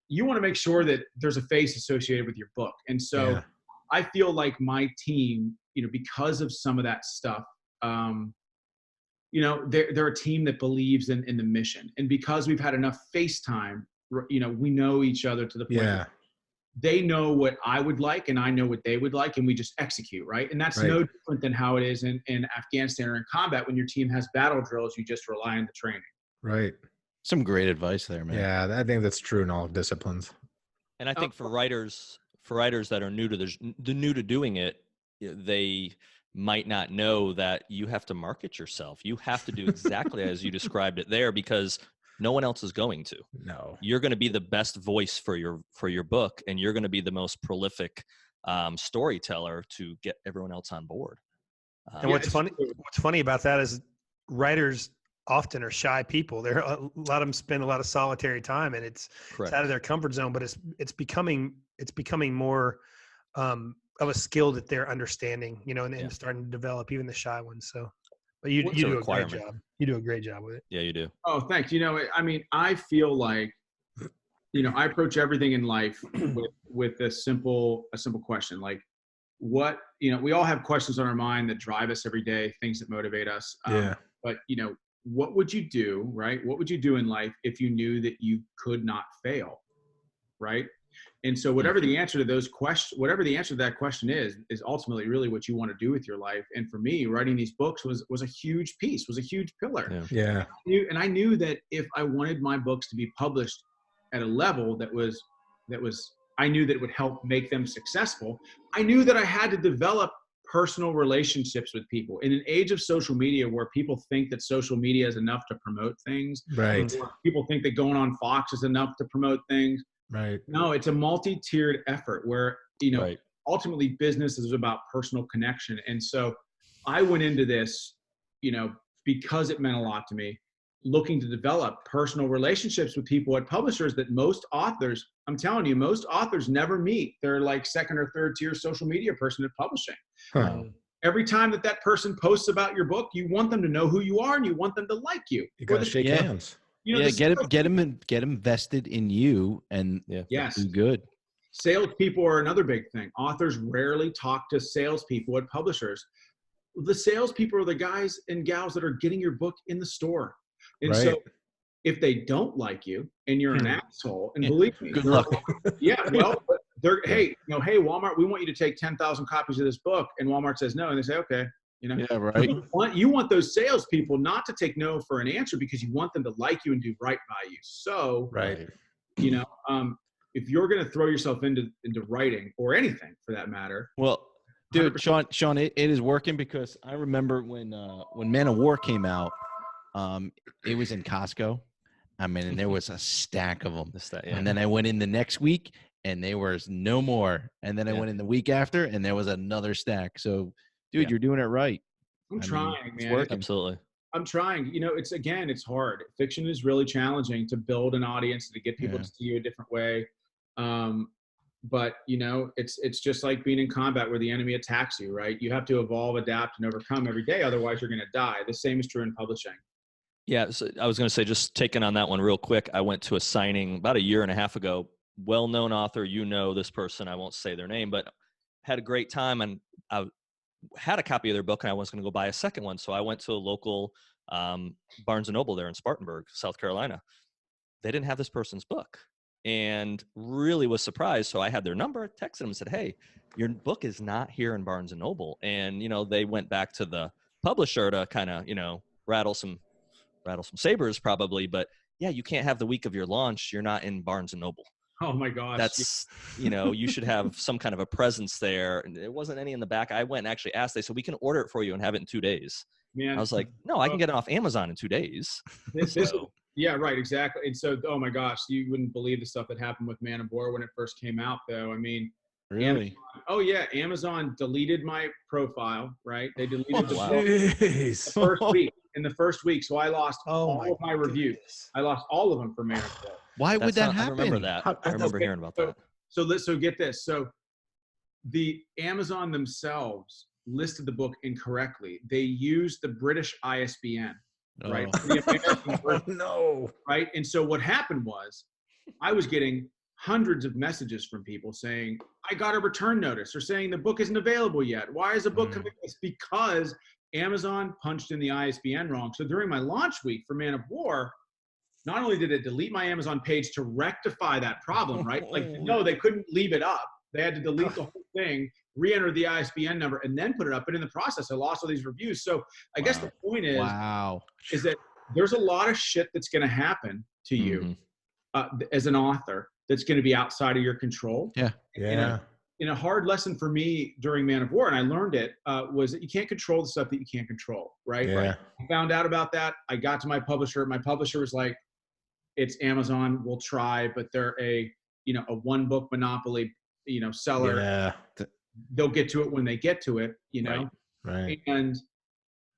you want to make sure that there's a face associated with your book. And so I feel like my team, because of some of that stuff, they're a team that believes in the mission. And because we've had enough face time, we know each other to the point that they know what I would like and I know what they would like, and we just execute, right? And that's no different than how it is in Afghanistan or in combat. When your team has battle drills, you just rely on the training. Right. Some great advice there, man. Yeah, I think that's true in all disciplines. And I think for writers that are new to doing it, they might not know that you have to market yourself. You have to do exactly as you described it there, because no one else is going to. No, you're going to be the best voice for your book, and you're going to be the most prolific storyteller to get everyone else on board. And what's funny about that is writers often are shy people. A lot of them spend a lot of solitary time, and it's out of their comfort zone. But it's becoming more of a skill that they're understanding, and starting to develop, even the shy ones. So, but you do a great job. You do a great job with it. Yeah, you do. Oh, thanks. I feel like, I approach everything in life with a simple question. Like, what, we all have questions on our mind that drive us every day, things that motivate us. But, what would you do, right? What would you do in life if you knew that you could not fail, right? And so whatever the answer to that question is ultimately really what you want to do with your life. And for me, writing these books was a huge piece, was a huge pillar. Yeah. And I knew that if I wanted my books to be published at a level that was, I knew that it would help make them successful. I knew that I had to develop personal relationships with people in an age of social media, where people think that social media is enough to promote things. Right. People think that going on Fox is enough to promote things. Right. No, it's a multi-tiered effort where, ultimately business is about personal connection. And so I went into this, because it meant a lot to me, looking to develop personal relationships with people at publishers that most authors, I'm telling you, most authors never meet. They're like second or third tier social media person at publishing. Every time that person posts about your book, you want them to know who you are and you want them to like you. You got to shake hands. Get them vested in you and do good. Salespeople are another big thing. Authors rarely talk to salespeople at publishers. The salespeople are the guys and gals that are getting your book in the store. And so if they don't like you and you're an asshole, and believe me, good luck. Hey, Walmart, we want you to take 10,000 copies of this book. And Walmart says no. And they say, okay. Yeah, right. You want those salespeople not to take no for an answer, because you want them to like you and do right by you. So, if you're going to throw yourself into writing, or anything for that matter. Well, dude, Sean, it is working, because I remember when Man of War came out, it was in Costco. And there was a stack of them. And then I went in the next week and there was no more. And then I went in the week after and there was another stack. So, dude, you're doing it right. I'm trying, man. It's working. Absolutely. I'm trying. It's hard. Fiction is really challenging to build an audience, to get people to see you a different way. But it's just like being in combat, where the enemy attacks you, right? You have to evolve, adapt, and overcome every day. Otherwise, you're going to die. The same is true in publishing. Yeah. So I was going to say, just taking on that one real quick, I went to a signing about a year and a half ago. Well-known author, this person, I won't say their name, but had a great time. And I had a copy of their book, and I was going to go buy a second one. So I went to a local Barnes & Noble there in Spartanburg, South Carolina. They didn't have this person's book, and really was surprised. So I had their number, texted them and said, hey, your book is not here in Barnes & Noble. And, they went back to the publisher to kind of, rattle some sabers probably. But yeah, you can't have the week of your launch. You're not in Barnes & Noble. Oh my gosh. That's, you should have some kind of a presence there. And there wasn't any in the back. I went and actually asked, they said, we can order it for you and have it in 2 days. Man, I was like, no, I can get it off Amazon in 2 days. Yeah, right. Exactly. And so, oh my gosh, you wouldn't believe the stuff that happened with Man of War when it first came out, though. I mean, really? Amazon deleted my profile, right? They deleted the first week. So I lost all of my reviews. I lost all of them for Man of War. Why would that happen? I remember that. I remember hearing about that. So get this. So the Amazon themselves listed the book incorrectly. They used the British ISBN, right? Oh. The American version, No. right? And so what happened was I was getting hundreds of messages from people saying, I got a return notice, or saying the book isn't available yet. Why is the book coming? It's because Amazon punched in the ISBN wrong. So during my launch week for Man of War, not only did it delete my Amazon page to rectify that problem, right? Like, no, they couldn't leave it up. They had to delete the whole thing, re-enter the ISBN number, and then put it up. But in the process, I lost all these reviews. So I guess the point is that there's a lot of shit that's going to happen to you as an author that's going to be outside of your control. Yeah. In a hard lesson for me during Man of War, and I learned it, was that you can't control the stuff that you can't control, right? Yeah. I found out about that. I got to my publisher. My publisher was like, it's Amazon, we'll try, but they're a one book monopoly, seller. Yeah. They'll get to it when they get to it, Right.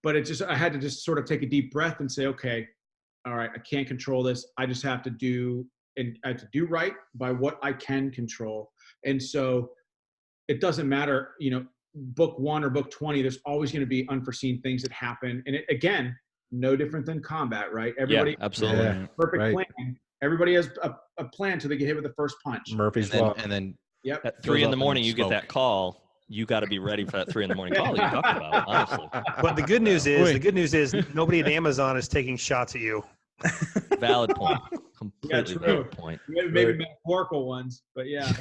But I had to just sort of take a deep breath and say, okay, all right, I can't control this. I just have to do right by what I can control. And so it doesn't matter, book 1 or book 20, there's always going to be unforeseen things that happen. And again, no different than combat, right? Everybody, absolutely. Yeah. Perfect plan. Everybody has a plan till they get hit with the first punch. Murphy's Law. And then at 3 a.m, you get that call. You got to be ready for that 3 a.m. call you're talking about, honestly. But the good news is nobody at Amazon is taking shots at you. Valid point. Completely valid point. Maybe metaphorical ones, but yeah.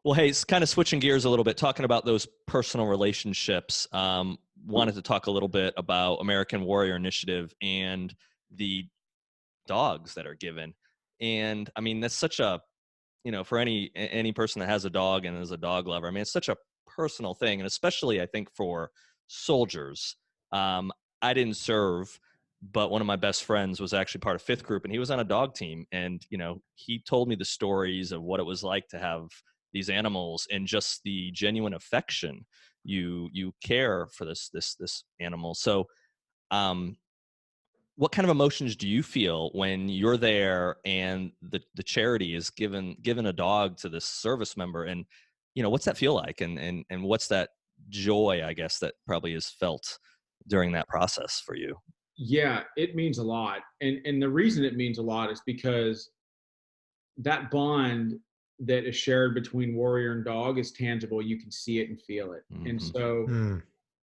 Well, hey, it's kind of switching gears a little bit, talking about those personal relationships. Wanted to talk a little bit about American Warrior Initiative and the dogs that are given. And I mean, that's such a, for any person that has a dog and is a dog lover, I mean, it's such a personal thing. And especially I think for soldiers. I didn't serve, but one of my best friends was actually part of 5th Group, and he was on a dog team. And, he told me the stories of what it was like to have these animals and just the genuine affection you care for this animal. So, what kind of emotions do you feel when you're there and the charity is given a dog to this service member? And, what's that feel like? And what's that joy, I guess, that probably is felt during that process for you? Yeah, it means a lot. And the reason it means a lot is because that bond that is shared between warrior and dog is tangible. You can see it and feel it. And so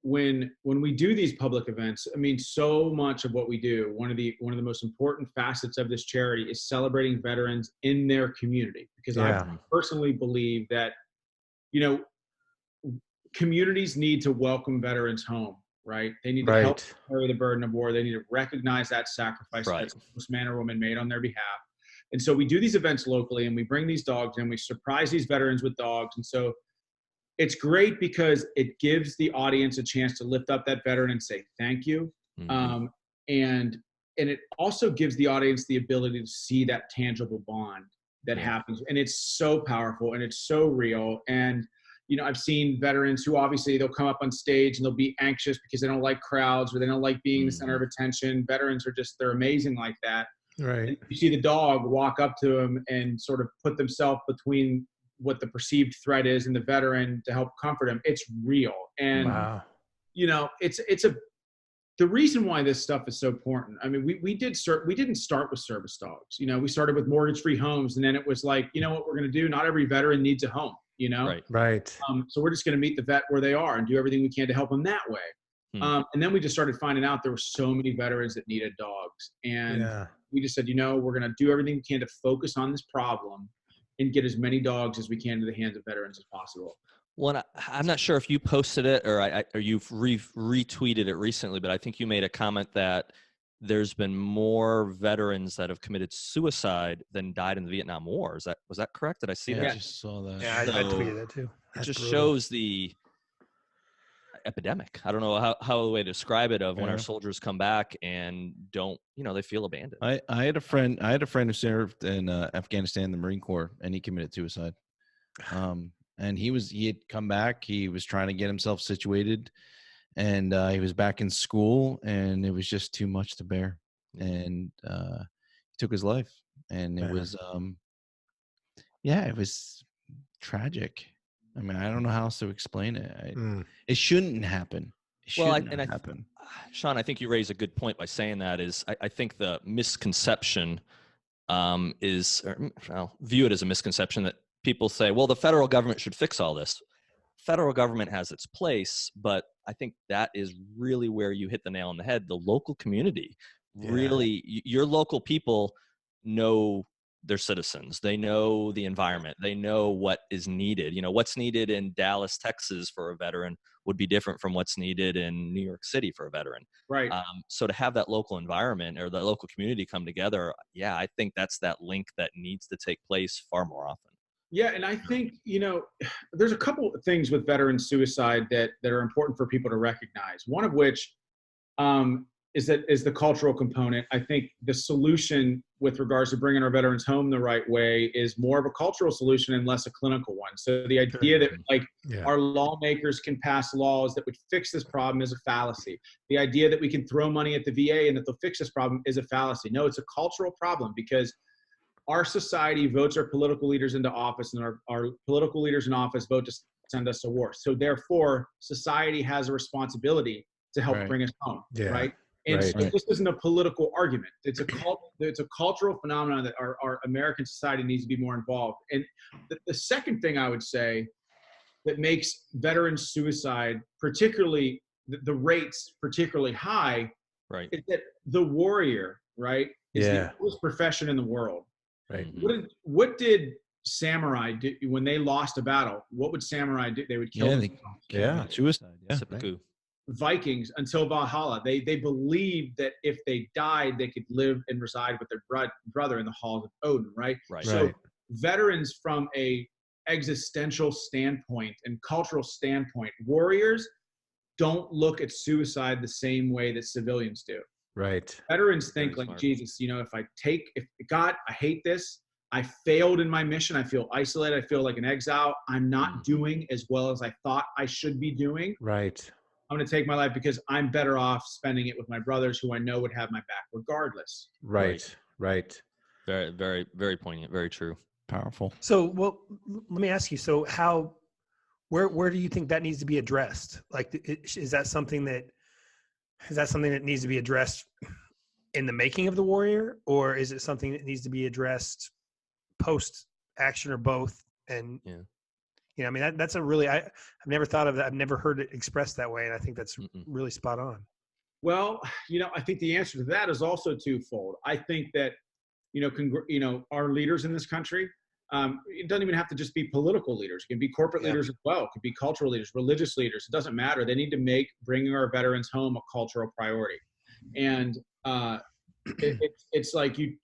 when we do these public events, I mean, so much of what we do, one of the most important facets of this charity is celebrating veterans in their community. Because I personally believe that, communities need to welcome veterans home, right? They need to help carry the burden of war. They need to recognize that sacrifice that this man or woman made on their behalf. And so we do these events locally, and we bring these dogs in. We surprise these veterans with dogs. And so it's great because it gives the audience a chance to lift up that veteran and say thank you. And it also gives the audience the ability to see that tangible bond that happens. And it's so powerful and it's so real. And, I've seen veterans who obviously they'll come up on stage and they'll be anxious because they don't like crowds or they don't like being the center of attention. Veterans are they're amazing like that. Right. And you see the dog walk up to him and sort of put themselves between what the perceived threat is and the veteran to help comfort him. It's real. And, the reason why this stuff is so important. I mean, we didn't start with service dogs. We started with mortgage-free homes, and then it was like, what we're going to do? Not every veteran needs a home, Right. So we're just going to meet the vet where they are and do everything we can to help them that way. And then we just started finding out there were so many veterans that needed dogs. And we just said, we're going to do everything we can to focus on this problem and get as many dogs as we can to the hands of veterans as possible. Well, I'm not sure if you posted it or you've retweeted it recently, but I think you made a comment that there's been more veterans that have committed suicide than died in the Vietnam War. Was that correct? Did I see that? I just saw that. Yeah, I tweeted that too. It just shows the epidemic. I don't know how the way to describe it of when our soldiers come back and don't, they feel abandoned. I had a friend who served in Afghanistan, the Marine Corps, and he committed suicide. And he had come back. He was trying to get himself situated, and he was back in school, and it was just too much to bear. And he took his life. and it was it was tragic. I mean, I don't know how else to explain it. It shouldn't happen. It shouldn't happen. Sean, I think you raise a good point by saying that. I think the misconception view it as a misconception that people say, well, the federal government should fix all this. Federal government has its place, but I think that is really where you hit the nail on the head. The local community, really, your local people know their citizens. They know the environment. They know what is needed. You know, what's needed in Dallas, Texas for a veteran would be different from what's needed in New York City for a veteran. Right. So to have that local environment or the local community come together, I think that's that link that needs to take place far more often. Yeah, and I think, there's a couple of things with veteran suicide that are important for people to recognize. One of which is the cultural component. I think the solution with regards to bringing our veterans home the right way is more of a cultural solution and less a clinical one. So the idea that our lawmakers can pass laws that would fix this problem is a fallacy. The idea that we can throw money at the VA and that they'll fix this problem is a fallacy. No, it's a cultural problem because our society votes our political leaders into office, and our political leaders in office vote to send us to war. So therefore, society has a responsibility to help bring us home, right? And so this isn't a political argument. It's a cultural phenomenon that our American society needs to be more involved. And the second thing I would say that makes veteran suicide, particularly the rates particularly high, is that the warrior, is the oldest profession in the world. Right. What did samurai do when they lost a battle? What would samurai do? They would kill themselves. Suicide. Seppuku. Vikings until Valhalla. They believed that if they died, they could live and reside with their brother in the halls of Odin, right? So veterans from a existential standpoint and cultural standpoint, warriors don't look at suicide the same way that civilians do. Right. Veterans think like, Jesus, if God, I hate this. I failed in my mission. I feel isolated. I feel like an exile. I'm not doing as well as I thought I should be doing. Right. I'm going to take my life because I'm better off spending it with my brothers who I know would have my back regardless. Right. Very, very, very poignant. Very true. Powerful. So, let me ask you. So, where do you think that needs to be addressed? Like, is that something that needs to be addressed in the making of the warrior, or is it something that needs to be addressed post action, or both? And I mean, that's a really, I've never thought of that. I've never heard it expressed that way. And I think that's really spot on. Well, I think the answer to that is also twofold. I think that, our leaders in this country, it doesn't even have to just be political leaders. It can be corporate leaders as well. It could be cultural leaders, religious leaders. It doesn't matter. They need to make bringing our veterans home a cultural priority. And it's like you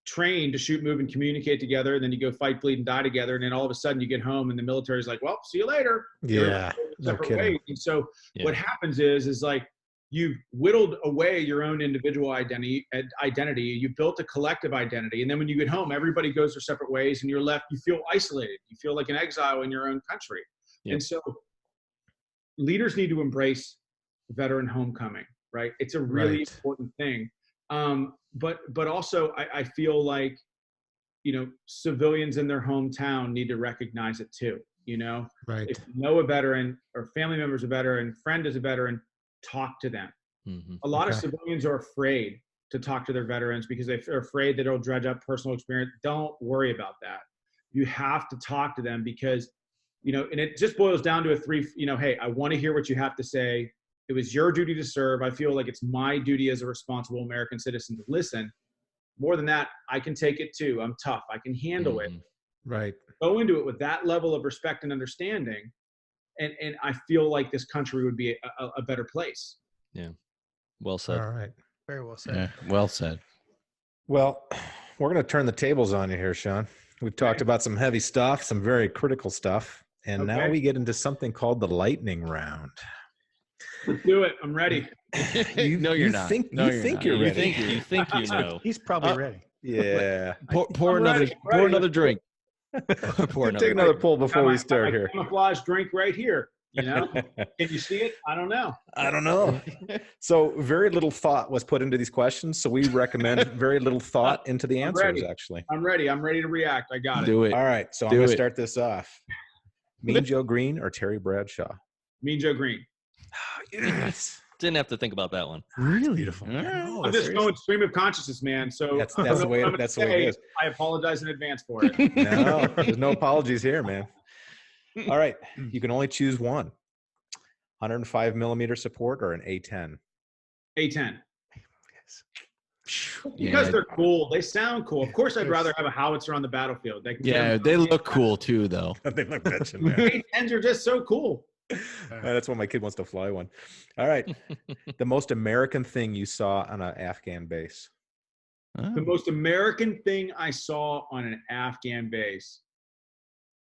train to shoot, move, and communicate together, and then you go fight, bleed, and die together, and then all of a sudden you get home and the military's like, well, see you later. No kidding. And so what happens is like you've whittled away your own individual identity. You built a collective identity, and then when you get home, everybody goes their separate ways, and you're left. You feel isolated. You feel like an exile in your own country. And so leaders need to embrace veteran homecoming. Right? It's a really important thing. But also I feel like, civilians in their hometown need to recognize it too. Right. If you know a veteran or family member's a veteran, friend is a veteran, talk to them. A lot of civilians are afraid to talk to their veterans because they're afraid that it'll dredge up personal experience. Don't worry about that. You have to talk to them because, and it just boils down to hey, I want to hear what you have to say. It was your duty to serve. I feel like it's my duty as a responsible American citizen to listen. More than that, I can take it too. I'm tough. I can handle it. Right. Go into it with that level of respect and understanding. And I feel like this country would be a better place. Yeah. Well said. All right. Very well said. Yeah, well said. Well, we're going to turn the tables on you here, Sean. We've talked about some heavy stuff, some very critical stuff. And now we get into something called the lightning round. Let's do it. I'm ready. No, you're not. You think you're ready. You think you know. He's probably ready. Yeah. Pour another drink. Take another pull before we start here. Camouflage drink right here. You know, can you see it? I don't know. I don't know. So very little thought was put into these questions. So we recommend very little thought into the answers, ready. actually. I'm ready. I'm ready to react. I got it. Do it. All right. So I'm going to start this off. Mean Joe Green or Terry Bradshaw? Mean Joe Green. Yes. Didn't have to think about that one. Really? Beautiful. I'm just going stream of consciousness, man. So That's the way it is. I apologize in advance for it. No, there's no apologies here, man. All right. You can only choose one. 105 millimeter support or an A10? A10. Yeah. Because they're cool. They sound cool. Of course, I'd rather have a howitzer on the battlefield. They look cool too, though. They look bitchin', man. A10s are just so cool. That's why my kid wants to fly one. All right. The most American thing you saw on an Afghan base? The most American thing I saw on an Afghan base.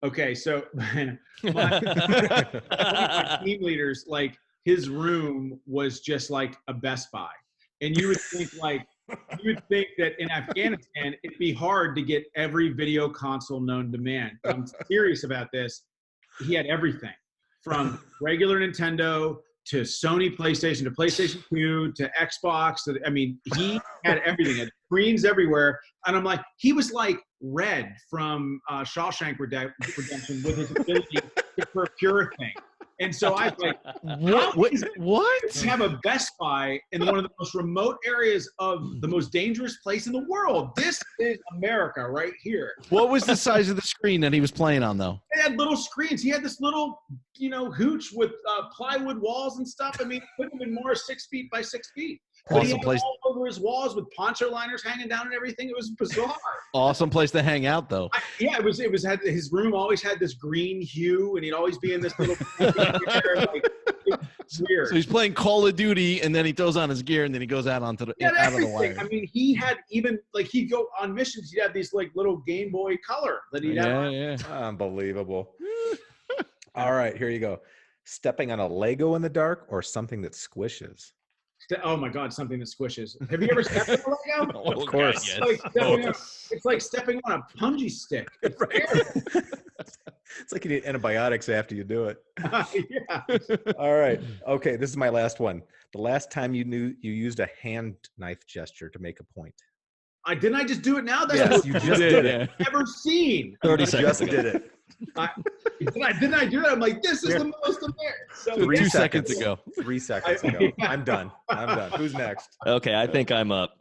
Okay, so one of my team leaders, like his room was just like a Best Buy. And you would think that in Afghanistan, it'd be hard to get every video console known to man. I'm serious about this. He had everything from regular Nintendo to Sony PlayStation to PlayStation 2 to Xbox. He had everything. Had screens everywhere. And I'm like, he was like Red from Shawshank Redemption with his ability to procure things. And so I was like, what? Have a Best Buy in one of the most remote areas of the most dangerous place in the world. This is America right here. What was the size of the screen that he was playing on, though? They had little screens. He had this little, hooch with plywood walls and stuff. It couldn't have been more 6 feet by 6 feet. But he had all over his walls with poncho liners hanging down and everything. It was bizarre. Awesome place to hang out, though. His room always had this green hue, and he'd always be in this little it's weird. So he's playing Call of Duty, and then he throws on his gear, and then he goes out onto the out of the wire. He had even he'd go on missions. He'd have these little Game Boy Color that he'd have. Yeah. Unbelievable. All right, here you go. Stepping on a Lego in the dark or something that squishes? Oh my God, something that squishes. Have you ever stepped on a Lego? Of course. It's like stepping on a punji stick. It's It's like you need antibiotics after you do it. Yeah. All right. Okay, this is my last one. The last time you used a hand knife gesture to make a point. Didn't I just do it now? That's yes, you just did it. I've never seen. 30 seconds just did it. Didn't I do that? I'm like, this is the most American. So 2 seconds ago. 3 seconds ago. I'm done. Who's next? Okay, I think I'm up.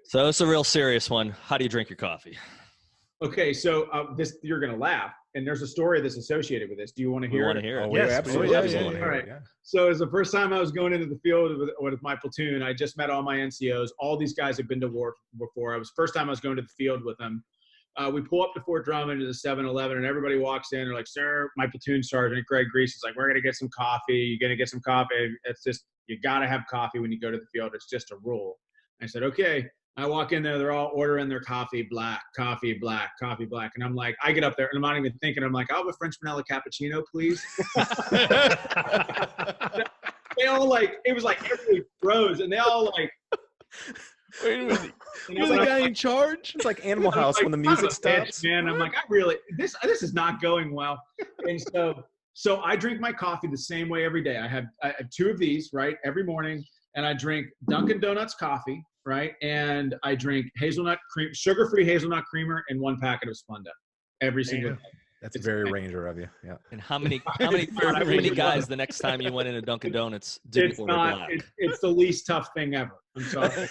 So it's a real serious one. How do you drink your coffee? Okay, so you're gonna laugh, and there's a story that's associated with this. Do you want to hear it? We want to hear it. Oh, yes, absolutely. All right. So as the first time I was going into the field with my platoon, I just met all my NCOs. All these guys had been to war before. First time I was going to the field with them. We pull up to Fort Drummond to the 7-Eleven, and everybody walks in. They're like, "Sir," my platoon sergeant, Greg Grease, is like, "We're going to get some coffee. You're going to get some coffee. It's just, you got to have coffee when you go to the field. It's just a rule." I said, "Okay." I walk in there. They're all ordering their coffee black, coffee black, coffee black. And I'm like, I get up there, and I'm not even thinking. I'm like, "I'll have a French vanilla cappuccino, please." They all it was like everybody froze, and they all like, wait a minute. You're the guy in charge? It's like Animal House when the music stops. Man, I'm like, this is not going well. And so I drink my coffee the same way every day. I have 2 of these, right, every morning, and I drink Dunkin' Donuts coffee, right, and I drink sugar-free hazelnut creamer, and 1 packet of Splenda every single day. That's very Ranger of you. Yeah. And how many guys the next time you went into Dunkin' Donuts didn't order black? It's the least tough thing ever. I'm sorry.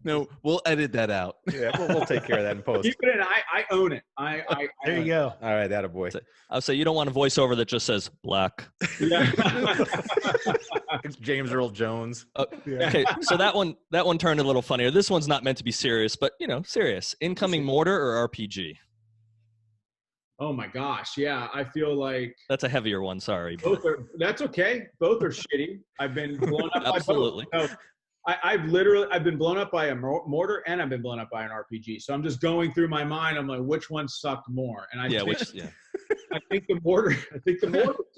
No, we'll edit that out. Yeah, we'll take care of that in post. Keep it in. I own it. There you go. All right, that a boy. I would say you don't want a voiceover that just says black. Yeah. It's James Earl Jones. Okay, so that one turned a little funnier. This one's not meant to be serious, but serious. Incoming mortar or RPG? Oh my gosh, yeah. I feel like that's a heavier one. Sorry. That's okay. Both are shitty. I've been blown up Absolutely. by both. No, I've been blown up by a mortar, and I've been blown up by an RPG. So I'm just going through my mind. I'm like, which one sucked more? And I think the mortar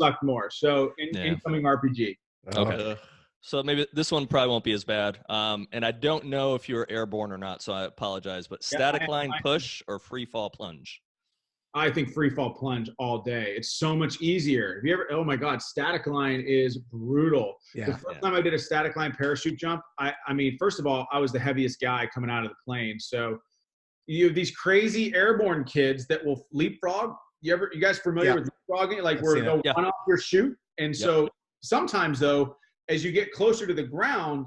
sucked more. So incoming RPG. Okay. So maybe this one probably won't be as bad. And I don't know if you're airborne or not, so I apologize. But static line push or free fall plunge? I think free fall plunge all day. It's so much easier. If you ever, oh my God, static line is brutal. Yeah. The first time I did a static line parachute jump, I mean, first of all, I was the heaviest guy coming out of the plane. So you have these crazy airborne kids that will leapfrog. You guys familiar with leapfrogging? Like where they'll run off your chute. And so sometimes though, as you get closer to the ground,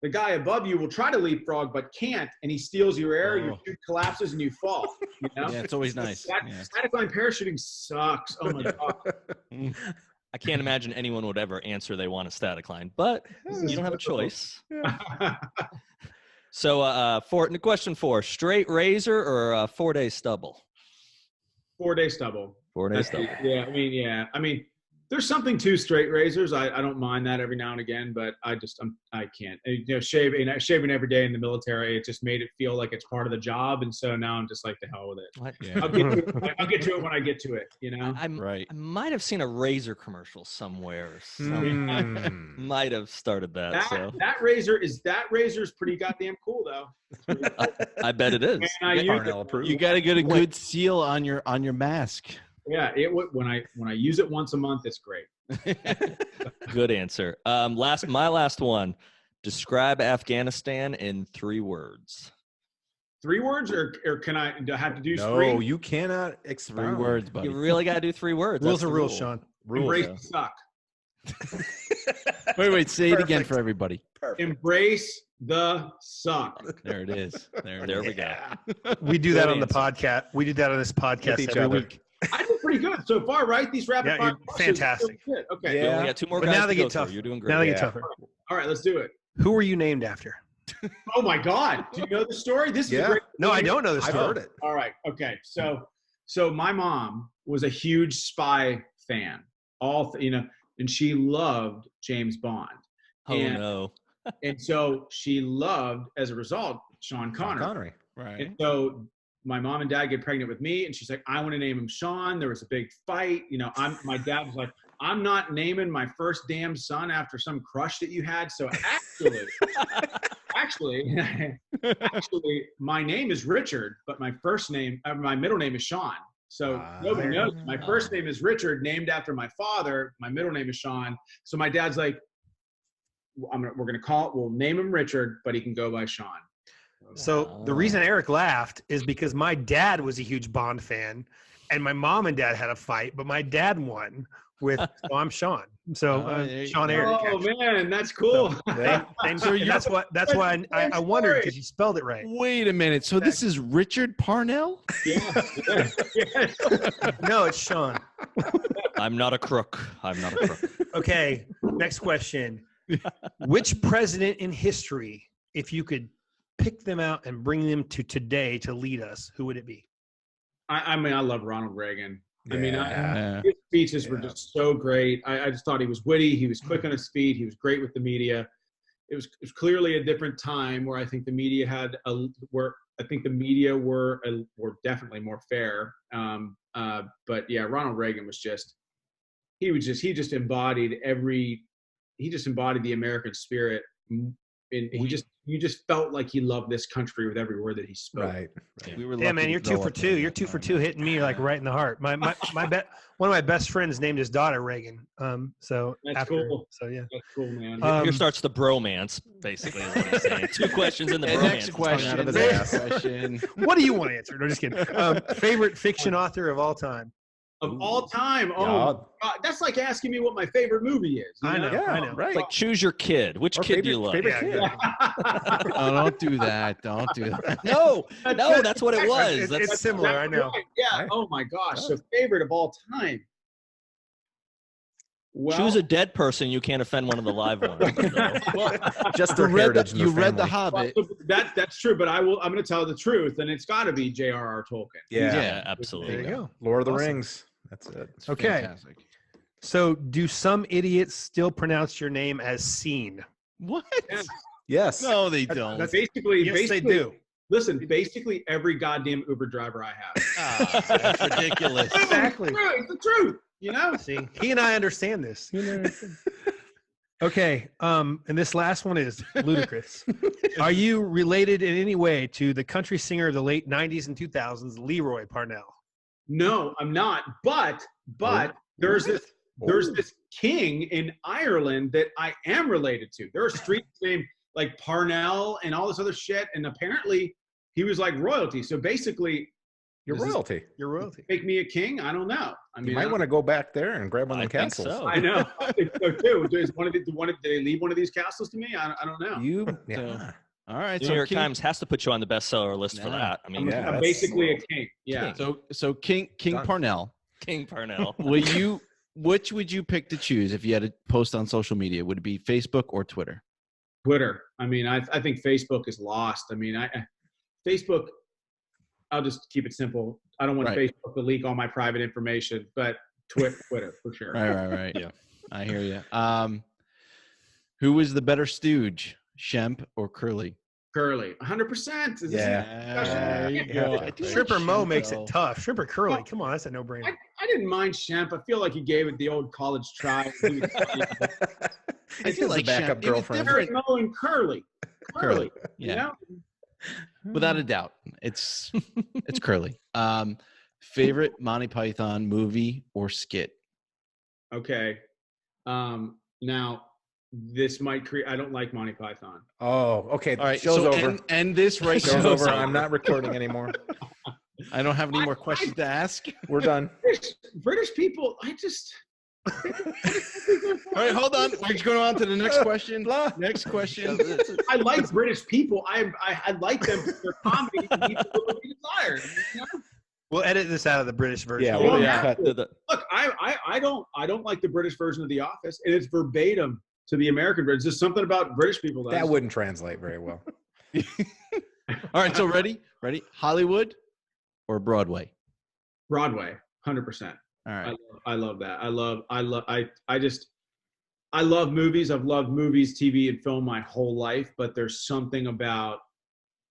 the guy above you will try to leapfrog but can't, and he steals your air. Your chute collapses and you fall. You know? Yeah, it's always nice. Static line parachuting sucks. Oh my God. I can't imagine anyone would ever answer they want a static line, but you don't have a choice. So question 4, straight razor or 4-day stubble? 4-day stubble. 4-day stubble. Yeah. I mean, there's something to straight razors. I don't mind that every now and again, but I can't. You know, shaving every day in the military, it just made it feel like it's part of the job, and so now I'm just like, the hell with it. Yeah. I'll get to it when I get to it. You know. I might have seen a razor commercial somewhere. Might have started that. That razor is pretty goddamn cool though. I bet it is. You got to get a good seal on your mask. Yeah, when I use it once a month, it's great. Good answer. My last one. Describe Afghanistan in 3 words. 3 words, or do I have to do three? No, you cannot expound. 3 words, buddy. You really got to do 3 words. Rules are rules, Sean. Embrace the suck. Wait, say it again for everybody. Perfect. Embrace the suck. There it is. There we go. We do that on the podcast. We do that on this podcast every week. I did pretty good so far, right? These rapid fire questions fantastic. Good. Okay. Yeah. We got 2 more guys. But now they get tougher. tougher. You're doing great. Now they get tougher. All right, let's do it. Who were you named after? Oh my God! Do you know the story? This is a great. No, I don't know the story. I've heard it. All right. Okay. So my mom was a huge spy fan. And she loved James Bond. No. And so she loved, as a result, Sean Connery. Right. And so my mom and dad get pregnant with me, and she's like, I want to name him Sean. There was a big fight. You know, my dad was like, I'm not naming my first damn son after some crush that you had. So actually, my name is Richard, but my middle name is Sean. So nobody knows. My first name is Richard, named after my father. My middle name is Sean. So my dad's like, we'll name him Richard, but he can go by Sean. So the reason Eric laughed is because my dad was a huge Bond fan, and my mom and dad had a fight, but my dad won so I'm Sean. So Sean Eric. Oh actually. Man, that's cool. So that's why I wondered, because you spelled it right. Wait a minute. So this is Richard Parnell? Yeah. No, it's Sean. I'm not a crook. Okay, next question. Which president in history, if you could pick them out and bring them to today to lead us, who would it be? I mean, I love Ronald Reagan. His speeches were just so great. I just thought he was witty. He was quick on his feet. He was great with the media. It was clearly a different time where I think the media were definitely more fair. But yeah, Ronald Reagan was he just embodied the American spirit. And you just felt like he loved this country with every word that he spoke. Right. We were Yeah, man, you're 2 for 2. You're 2 for 2, hitting me like right in the heart. One of my best friends named his daughter Reagan. So that's cool. So yeah, that's cool, man. Here starts the bromance, basically. Is what he's saying. 2 questions in the bromance. Next question. What do you want to answer? No, just kidding. Favorite fiction author of all time? Of all time? Oh, God, that's like asking me what my favorite movie is. I know. Right. It's like choose your kid. Which kid do you love? Oh, don't do that. Don't do that. No, that's what it was. It's similar. I know. Right. Yeah. Right. Oh my gosh. So favorite of all time. Well, choose a dead person. You can't offend one of the live ones. Just their heritage. You read The Hobbit. That's true, but I'm going to tell the truth, and it's got to be J.R.R. Tolkien. Yeah, absolutely. There you go. Lord of the Rings. That's it. It's okay. Fantastic. So, do some idiots still pronounce your name as Scene? What? Yes. No, they don't. Basically, they do. Listen, basically every goddamn Uber driver I have. That's ridiculous. Exactly. It's the truth. You know? See, he and I understand this. Okay. And this last one is ludicrous. Are you related in any way to the country singer of the late 90s and 2000s, Leroy Parnell? No, I'm not. But there's this king in Ireland that I am related to. There are streets named like Parnell and all this other shit, and apparently he was like royalty. So basically, You're royalty. You're royalty. make me a king? I don't know. I mean, You might want to go back there and grab one of the think castles. so. I know. I think so too. Did they leave one of these castles to me? I don't know. Yeah. All right. The So New York King, Times has to put you on the bestseller list for Yeah. that. I mean, Yeah, I'm that's- basically a king. Yeah. so King Done. Parnell, King Parnell. which would you pick to choose if you had to post on social media? Would it be Facebook or Twitter? Twitter. I mean, I think Facebook is lost. I mean, Facebook, I'll just keep it simple. I don't want Right. Facebook to leak all my private information, but Twitter for sure. Right. Yeah. I hear you. Who was the better stooge, Shemp or Curly? Curly, 100%. There you go. I do like Stripper Mo Shemp, makes though. it tough. Stripper Curly, come on, that's a no-brainer. I didn't mind Shemp. I feel like he gave it the old college try. He was funny. I do like a backup Shemp. It was girlfriend. different. Mo and Curly. Curly. You Yeah. know? Without a doubt. It's Curly. Favorite Monty Python movie or skit? Okay. Now, this might create. I don't like Monty Python. Oh, okay. All right. Show's so over. end this right Show's now. over. I'm not recording anymore. I don't have any more questions to ask. We're done. British people, I just. All right, hold on. We're going on to the next question. Next question. I like British people. I like them for their comedy to be desired. You know? We'll edit this out of the British version. Yeah, Well, we'll yeah. cut. Look, I don't like the British version of The Office, and it's verbatim to the American version. There's something about British people That wouldn't translate very well. All right, so ready? Hollywood or Broadway? Broadway, 100%. All right. I love that. I love movies. I've loved movies, TV, and film my whole life, but there's something about,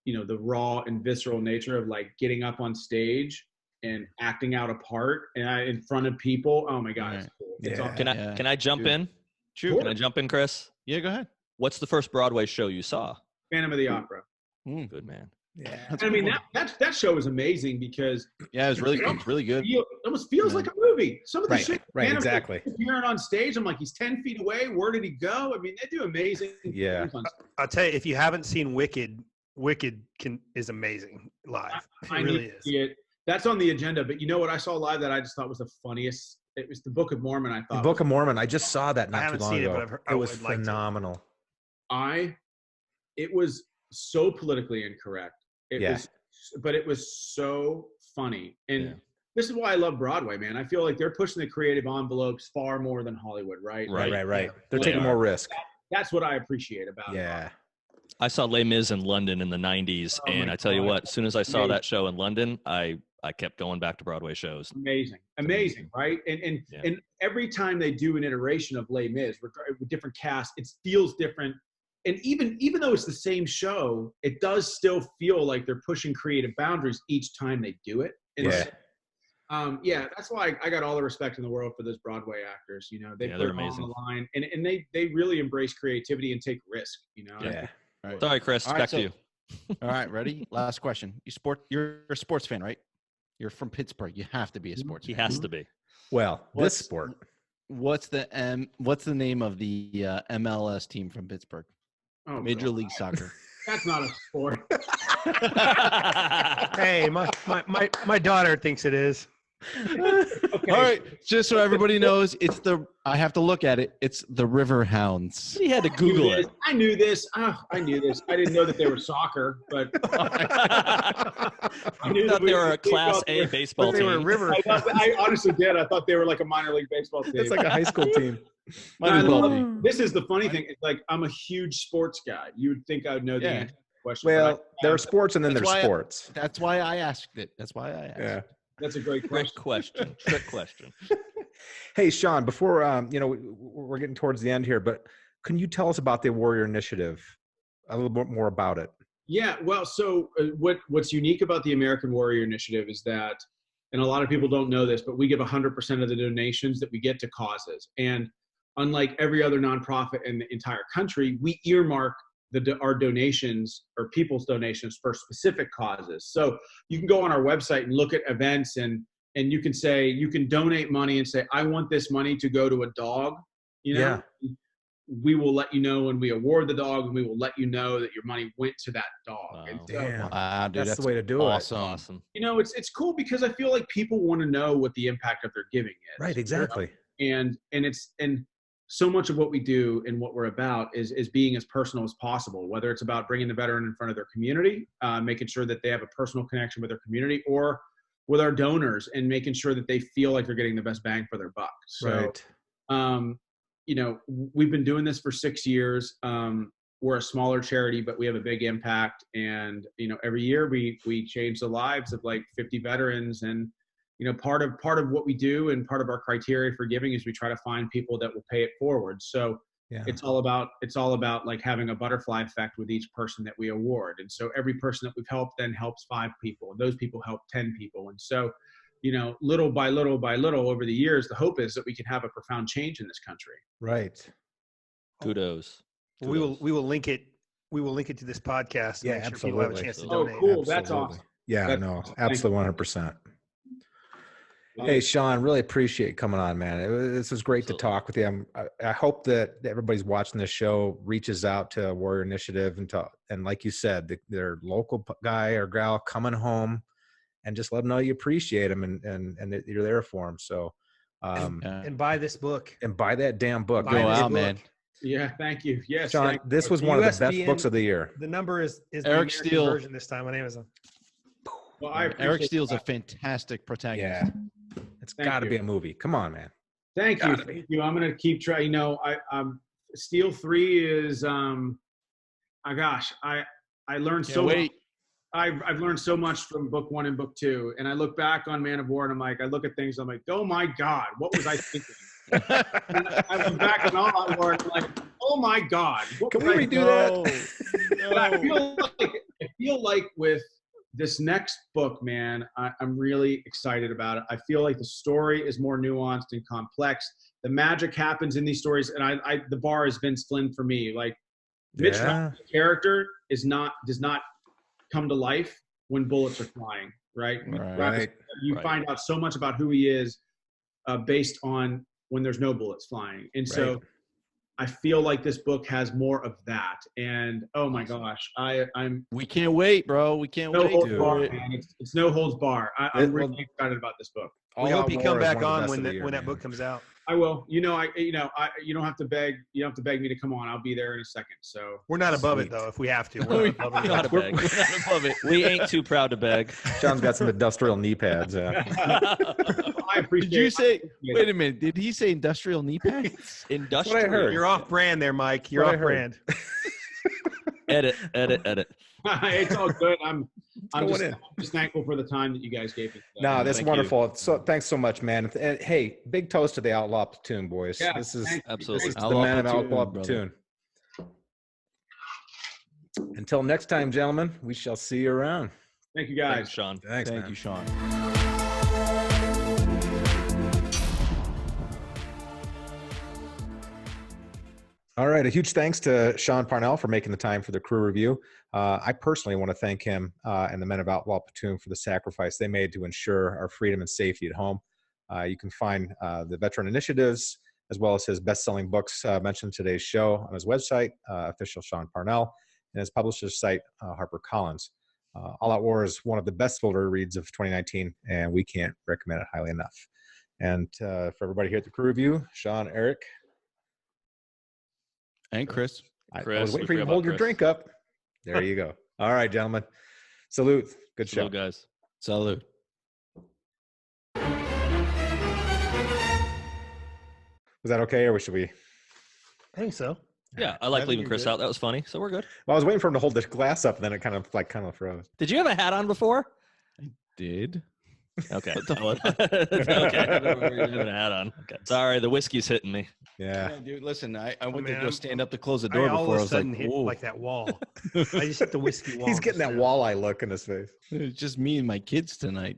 the raw and visceral nature of like getting up on stage and acting out a part and in front of people. Oh my God. It's cool. It's Yeah. awesome. Can I jump Dude. in? Sure. Can I jump in, Chris? Yeah, go ahead. What's the first Broadway show you saw? Phantom of the Opera. Good man. Yeah. That's I a mean, good one. that show is amazing because Yeah, it was really good. it almost feels like a movie. Some of the shit, Right, Phantom exactly. appearing on stage, I'm like, he's 10 feet away. Where did he go? I mean, they do amazing Yeah. things on stage. I'll tell you, if you haven't seen Wicked is amazing live. I It need really to is. see it. That's on the agenda. But you know what I saw live that I just thought was the funniest? It was the Book of Mormon. I The thought Book of Mormon. I just saw that I not too haven't long seen it, ago. but I've heard- I It was would like to. phenomenal. it was so politically incorrect. Yeah. But it was so funny. And Yeah. this is why I love Broadway, man. I feel like they're pushing the creative envelopes far more than Hollywood, right? Right. Right. Yeah. They're They taking are. more risk. That's what I appreciate about it. Yeah. I saw Les Mis in London in the 90s, Oh and my I tell you God. what, as soon as I saw Amazing. that show in London, I kept going back to Broadway shows. Amazing, right? And Yeah. and every time they do an iteration of Les Mis with different casts, it feels different. And even though it's the same show, it does still feel like they're pushing creative boundaries each time they do it. And Yeah. so, that's why I got all the respect in the world for those Broadway actors. They Yeah, put they're it all on amazing. the line, and they really embrace creativity and take risk. Yeah. Sorry, Chris, All right, back so- to you. All right, ready? Last question. You're a sports fan, right? You're from Pittsburgh. You have to be a sports He fan. has to be. Well, What's- this sport. What's the name of the MLS team from Pittsburgh? Oh, Major God. League Soccer. That's not a sport. Hey, my daughter thinks it is. Okay. All right, just so everybody knows, I have to look at it. It's the River Hounds. He had to Google it. I knew this. I knew this. I didn't know that they were soccer, but I I knew thought that they were a Class thought they A were- baseball They were team. river. I honestly did. I thought they were like a minor league baseball team. It's like a high school team. Might I as well love be. This is the funny thing. It's like I'm a huge sports guy. You would think I would know the Yeah. answer to the question. but Well, there are sports and then That's there's why I- sports. That's why I asked it. Yeah. that's a great Trick question. question. Trick question. Hey, Sean, before we're getting towards the end here, but can you tell us about the Warrior Initiative? A little bit more about it. Yeah, well, so what's unique about the American Warrior Initiative is that, and a lot of people don't know this, but we give 100% of the donations that we get to causes. And unlike every other nonprofit in the entire country, we earmark our donations or people's donations for specific causes. So you can go on our website and look at events and and you can donate money and say, I want this money to go to a dog, we will let you know when we award the dog, and we will let you know that your money went to that dog. Wow. And so, Damn. Wow, dude, That's the way to do awesome. it's cool because I feel like people want to know what the impact of their giving is. Right, exactly. And so much of what we do and what we're about is being as personal as possible, whether it's about bringing the veteran in front of their community, making sure that they have a personal connection with their community, or with our donors and making sure that they feel like they're getting the best bang for their buck. So, we've been doing this for 6 years. We're a smaller charity, but we have a big impact. And, every year we change the lives of like 50 veterans. And, part of what we do and part of our criteria for giving is we try to find people that will pay it forward. So it's all about like having a butterfly effect with each person that we award. And so every person that we've helped then helps 5 people, and those people help 10 people. And so, little by little by little over the years, the hope is that we can have a profound change in this country. Right. Kudos. We will link it. We will link it to this podcast. Yeah, make sure people have a chance to donate. Oh, cool. That's awesome. Yeah, absolutely 100%. Hey, Sean, really appreciate you coming on, man. This was great to talk with you. I hope that everybody's watching this show reaches out to Warrior Initiative and like you said, their local guy or gal coming home, and just let them know you appreciate them and that you're there for them. So, and buy this book. And buy that damn book. Go out, man. Yeah, thank you. Yes, Sean, this was one of the best books of the year. The number is Eric the Steele version this time on Amazon. Well, Eric Steele's a fantastic protagonist. Yeah. It's got to be a movie. Come on, man. Thank you. I'm going to keep trying. Steel 3 is, I learned so much. I've learned so much from book 1 and book 2. And I look back on Man of War and I look at things, I'm like, oh my God, what was I thinking? I look back on all that work, like, oh my God. Can we redo that? But I feel like with this next book, man, I'm really excited about it. I feel like the story is more nuanced and complex. The magic happens in these stories, and the bar is Vince Flynn for me. Like, Mitch Ryan's character does not come to life when bullets are flying, right? Right. You find out so much about who he is based on when there's no bullets flying. And so I feel like this book has more of that. And oh my gosh, we can't wait, bro. We can't wait. Holds bar, man. It's no holds bar. I'm really excited about this book. We hope you come back on when that book comes out. I will. You don't have to beg. You don't have to beg me to come on. I'll be there in a second. So we're not above it though. If we have to, we're not above it. We ain't too proud to beg. John's got some industrial knee pads. I appreciate. Did you say? Wait a minute. Did he say industrial knee pads? Industrial. What I heard. You're off brand there, Mike. You're off brand. Edit. It's all good. I'm just thankful for the time that you guys gave me. No, that's wonderful. So thanks so much, man. And, hey, big toast to the Outlaw Platoon, boys. Yeah, this is absolutely the man of Outlaw Platoon. Until next time, gentlemen, we shall see you around. Thank you, guys. Thanks, Sean. Thank you, Sean. All right. A huge thanks to Sean Parnell for making the time for the crew review. I personally want to thank him and the men of Outlaw Platoon for the sacrifice they made to ensure our freedom and safety at home. You can find the veteran initiatives as well as his best-selling books mentioned in today's show on his website, official Sean Parnell, and his publisher's site, HarperCollins. All Out War is one of the best literary reads of 2019, and we can't recommend it highly enough. And for everybody here at the crew review, Sean, Eric, and Chris. I was waiting for you to hold your drink up. There you go. All right, gentlemen. Salute. Good show. Salute, guys. Salute. Was that okay, or should we? I think so. Yeah, I like leaving Chris out. That was funny. So we're good. Well, I was waiting for him to hold the glass up, and then it kind of froze. Did you have a hat on before? I did. Okay. Okay. A hat on. Okay. Sorry, the whiskey's hitting me. Yeah. Dude, listen, I went to go stand up to close the door before. I was like, hit like that wall. I just hit the whiskey wall. He's getting that walleye look in his face. It's just me and my kids tonight.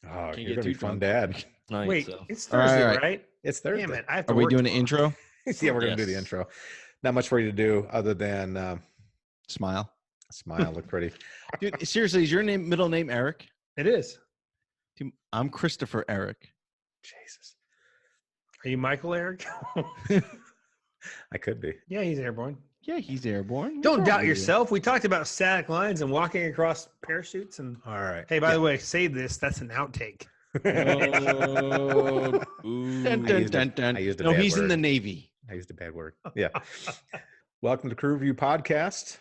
Oh, you're gonna be fun, Dad. Wait, it's Thursday, right? It's Thursday. Damn it! I have to Are we doing an intro? Yeah, we're gonna do the intro. Not much for you to do other than smile. Smile, look pretty. Dude, seriously, is your middle name Eric? It is. I'm Christopher Eric. Jesus. Are you Michael Eric? I could be. Yeah, he's airborne. Yeah, he's airborne. Don't doubt yourself. We talked about static lines and walking across parachutes. And All right. hey, by the way, save this. That's an outtake. Oh, dun, dun, dun, dun. I used a No, bad he's in word. the Navy. I used a bad word. Yeah. Welcome to Crew Review Podcast.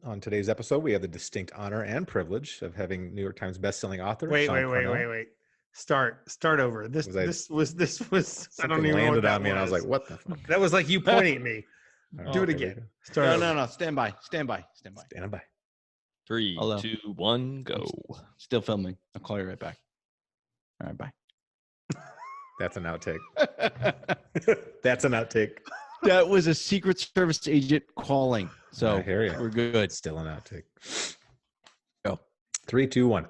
On today's episode, we have the distinct honor and privilege of having New York Times bestselling author. Wait. Sean Parnell. Start over. This was. I don't even know landed what that on me, and I was was. like, "What the fuck?" That was like you pointing at me. All Do right, it here we again. go. Start over. No. Stand by. Stand by. 3, Hello. 2, 1, go. Still filming. I'll call you right back. All right, bye. That's an outtake. That's an outtake. That was a Secret Service agent calling. So I hear ya. we're good. Still an outtake. Go. 3, 2, 1.